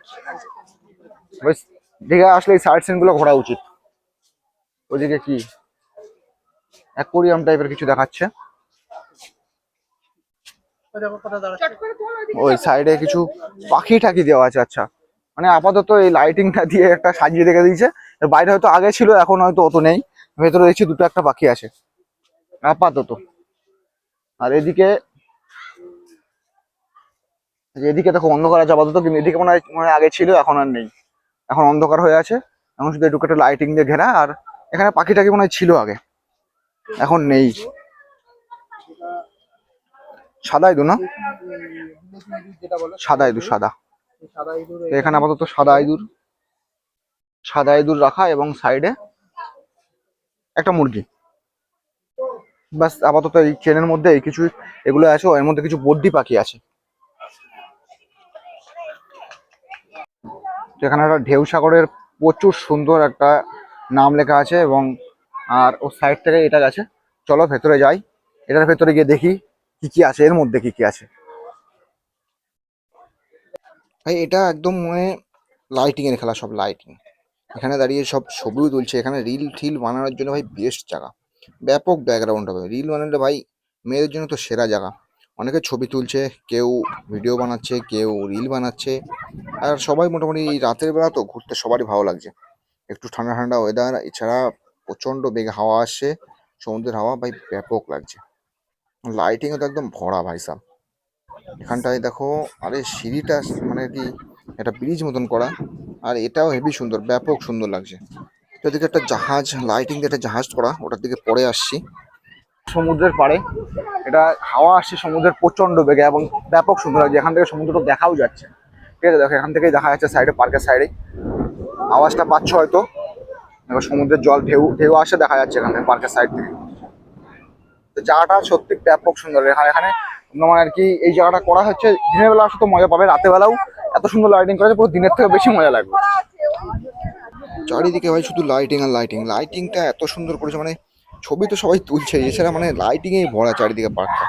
বেশ, দীঘায় আসলে এই সাইড সিন গুলো ঘোরা উচিত। ওইদিকে কি অ্যাকোরিয়াম টাইপের কিছু দেখাচ্ছে, ওই সাইডে কিছু পাখি টাকি দেওয়া আছে। আচ্ছা, মানে আপাতত এই লাইটিংটা দিয়ে একটা সাজিয়ে রেখে দিয়েছে। বাইরে হয়তো আগে ছিল, এখন হয়তো অত নেই। ভেতরে দেখছি দুটো একটা পাখি আছে আপাতত। আর এদিকে এদিকে দেখো অন্ধকার আছে আপাতত, কিন্তু এদিকে মনে হয় আগে ছিল, এখন আর নেই, এখন অন্ধকার হয়ে আছে। এখন শুধু একটু একটা লাইটিং দিয়ে ঘেরা। আর এখানে পাখি টাকি মনে হয় ছিল আগে, এখন নেই। সাদা ইঁদুর না, সাদা ইঁদুর, সাদা। তো এখানে আপাতত সাদা ইঁদুর রাখা, এবং সাইডে একটা মুরগি। বাস, আপাতত এই চেনের মধ্যে এই কিছু এগুলো আছে, এর মধ্যে কিছু বদ্রি পাখি আছে। এখানে একটা ঢেউ সাগরের প্রচুর সুন্দর একটা নাম লেখা আছে, এবং আর ওর সাইড থেকে এটা গেছে। চলো ভেতরে যাই, এটার ভেতরে গিয়ে দেখি কি কি আছে, এর মধ্যে কি কি আছে। ভাই এটা একদম মানে লাইটিং এর খেলা, সব লাইটিং। এখানে দাঁড়িয়ে সব ছবিও তুলছে। এখানে রিল ঠিল বানানোর জন্য ভাই বেস্ট জায়গা, ব্যাপক ব্যাকগ্রাউন্ড হবে। রিল বানালে ভাই মেয়েদের জন্য তো সেরা জায়গা। অনেকে ছবি তুলছে, কেউ ভিডিও বানাচ্ছে, কেউ রিল বানাচ্ছে। আর সবাই মোটামুটি এই রাতের বেলা তো ঘুরতে সবারই ভালো লাগছে, একটু ঠান্ডা ঠান্ডা ওয়েদার, এছাড়া প্রচণ্ড বেগে হাওয়া আসছে, সমুদ্রের হাওয়া ভাই ব্যাপক লাগছে। লাইটিংও তো একদম ভরা ভাই সাব। এখানটায় দেখো, আরে সিঁড়িটা মানে কি একটা ব্রিজ মতন করা, আর এটাও হেভি সুন্দর, ব্যাপক সুন্দর লাগছে। তো এদিকে একটা জাহাজ, লাইটিং দিয়ে একটা জাহাজ করা, ওটার দিকে পরে আসছি। সমুদ্রের পাড়ে এটা হাওয়া আসছে সমুদ্রের প্রচন্ড বেগে, এবং ব্যাপক সুন্দর লাগছে। এখান থেকে সমুদ্রটা দেখাও যাচ্ছে, ঠিক আছে? দেখো এখান থেকেই দেখা যাচ্ছে সাইডে, পার্কের সাইডেই। আওয়াজটা পাচ্ছ হয়তো, এবার সমুদ্রের জল ঢেউ ঢেউ আসে দেখা যাচ্ছে এখানে পার্কের সাইড থেকে। তো জায়গাটা সত্যি ব্যাপক সুন্দর। এখানে এখানে তোমার আর কি এই জায়গাটা করা হচ্ছে দিনের বেলা আসলে তো মজা পাবে, রাতের বেলাও এত সুন্দর লাইটিং করা হচ্ছে, পুরো দিনের থেকে বেশি মজা লাগবে। চারিদিকে ভাই শুধু লাইটিং আর লাইটিং, লাইটিংটা এত সুন্দর করেছে, মানে ছবি তো সবাই তুলছে, এছাড়া মানে লাইটিংয়েই ভরা চারিদিকে পার্কটা।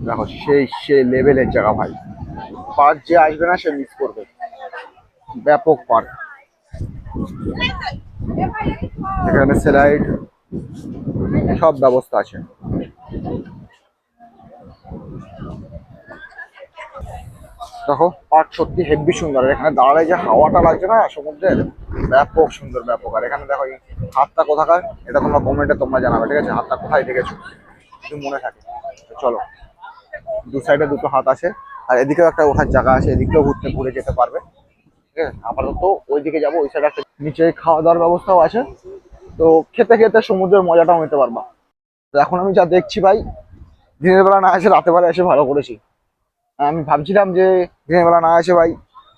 দেখো সেই সেই লেভেলের জায়গা ভাই, পার্ক যে আসবে না সে মিস করবে। ব্যাপক পার্ক, এখানে স্লাইড সব ব্যবস্থা আছে। দেখো পার্ক সত্যি হেভি সুন্দর। আর এখানে দাঁড়ালে যে হাওয়াটা লাগছে না সমুদ্রের, ব্যাপক সুন্দর ব্যাপক। আর এখানে দেখো এই হাতটা কোথাকার, এটা তোমরা কমেন্টে তোমরা জানাবে, ঠিক আছে? হাতটা কোথায় দেখেছো যদি মনে থাকে। তো চলো, দু সাইডে দুটো হাত আছে, আর এদিকেও একটা ওঠার জায়গা আছে, এদিকেও ঘুরে যেতে পারবে, ঠিক আছে? আপাতত ওইদিকে যাবো, ওই সাইডে একটা নিচে খাওয়া দাওয়ার ব্যবস্থাও আছে। তো খেতে খেতে সমুদ্রের মজাটাও নিতে পারবা। তো এখন আমি যা দেখছি ভাই, দিনের বেলা না এসে রাতের বেলা এসে ভালো করেছি। আমি ভাবছিলাম যে দিনের বেলা না এসে ভাই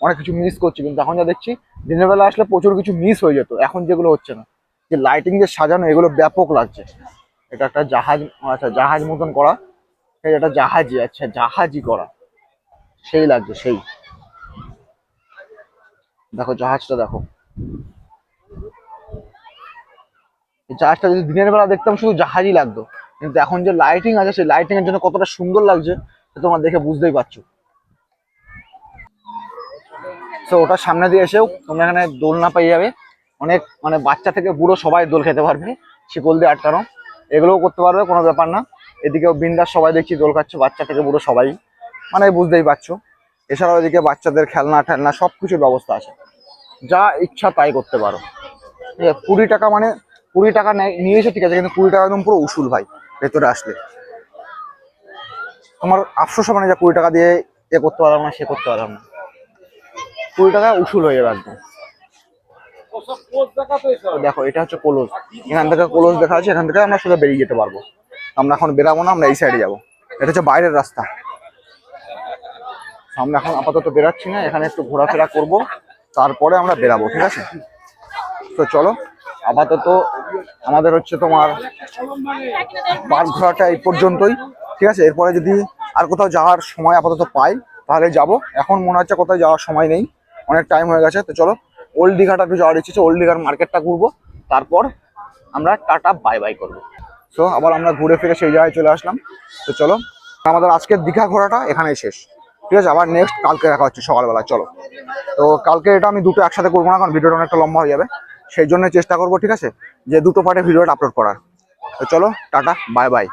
অনেক কিছু মিস করছি, কিন্তু এখন যা দেখছি দিনের বেলা আসলে প্রচুর কিছু মিস হয়ে যেত, এখন যেগুলো হচ্ছে না। যে লাইটিং যে সাজানো, এগুলো ব্যাপক লাগছে। এটা একটা জাহাজ, আচ্ছা জাহাজ মতন করা, এটা জাহাজই, আচ্ছা জাহাজই করা, সেই লাগছে সেই। দেখো জাহাজটা দেখো, এই জাহাজটা যদি দিনের বেলা দেখতাম শুধু জাহাজই লাগতো, কিন্তু এখন যে লাইটিং আছে সেই লাইটিং এর জন্য কতটা সুন্দর লাগছে তোমরা দেখে বুঝতেই পারছো। তো ওটার সামনে দিয়ে এসেও তোমরা এখানে দোলনা পেয়ে যাবে, অনেক মানে বাচ্চা থেকে বুড়ো সবাই দোল খেতে পারবে, শিকল দিয়ে আটকানো, এগুলোও করতে পারবে, কোনো ব্যাপার না। এদিকেও বিন্দাস সবাই দেখছি দোল খাচ্ছে, বাচ্চা থেকে বুড়ো সবাই, মানে বুঝতেই পারছো। এছাড়াও এদিকে বাচ্চাদের খেলনা টেলনা সব কিছুর ব্যবস্থা আছে, যা ইচ্ছা তাই করতে পারো। ঠিক আছে, 20 টাকা মানে 20 টাকা নিয়েছে ঠিক আছে, কিন্তু 20 টাকা একদম পুরো উসুল ভাই। ভেতরে আসলে তোমার আফসোস হবে না যে 20 টাকা দিয়ে এ করতে পারলাম না সে করতে পারলাম না, 20 টাকা উসুল হয়ে যাবে একদম। তো দেখো এটা হচ্ছে কলস, এখান থেকে কলস দেখা আছে, এখান থেকে আমরা সোজা বেরিয়ে যেতে পারবো। আমরা এখন বেরাবো না, আমরা এই সাইডে যাবো, এটা হচ্ছে বাইরের রাস্তা। আমরা এখন আপাতত বেরাচ্ছি না, এখানে একটু ঘোরাফেরা করব, তারপরে আমরা বেরাবো, ঠিক আছে? তো চলো, আপাতত আমাদের হচ্ছে তোমার পার্ক ঘোরাটা এই পর্যন্তই, ঠিক আছে? এরপরে যদি আর কোথাও যাওয়ার সময় আপাতত পাই তাহলে যাব, এখন মনে হচ্ছে কোথাও যাওয়ার সময় নেই, অনেক টাইম হয়ে গেছে। তো চলো, ওল্ড দীঘাটা একটু যাওয়ার ইচ্ছে, ওল্ড দীঘার মার্কেটটা ঘুরবো, তারপর আমরা টাটা বাই বাই করবো। সো আবার আমরা ঘুরে ফিরে সেই জায়গায় চলে আসলাম। তো চলো, আমাদের আজকের দীঘা ঘোরাটা এখানেই শেষ, ঠিক আছে? আবার নেক্সট কালকে দেখা হচ্ছে সকালবেলা। চলো, তো কালকে এটা আমি দুটো একসাথে করবো না, কারণ ভিডিওটা অনেকটা লম্বা হয়ে যাবে, সেই জন্য চেষ্টা করবো, ঠিক আছে, যে দুটো পার্টে ভিডিওটা আপলোড করার। তো চলো, টাটা বাই বাই।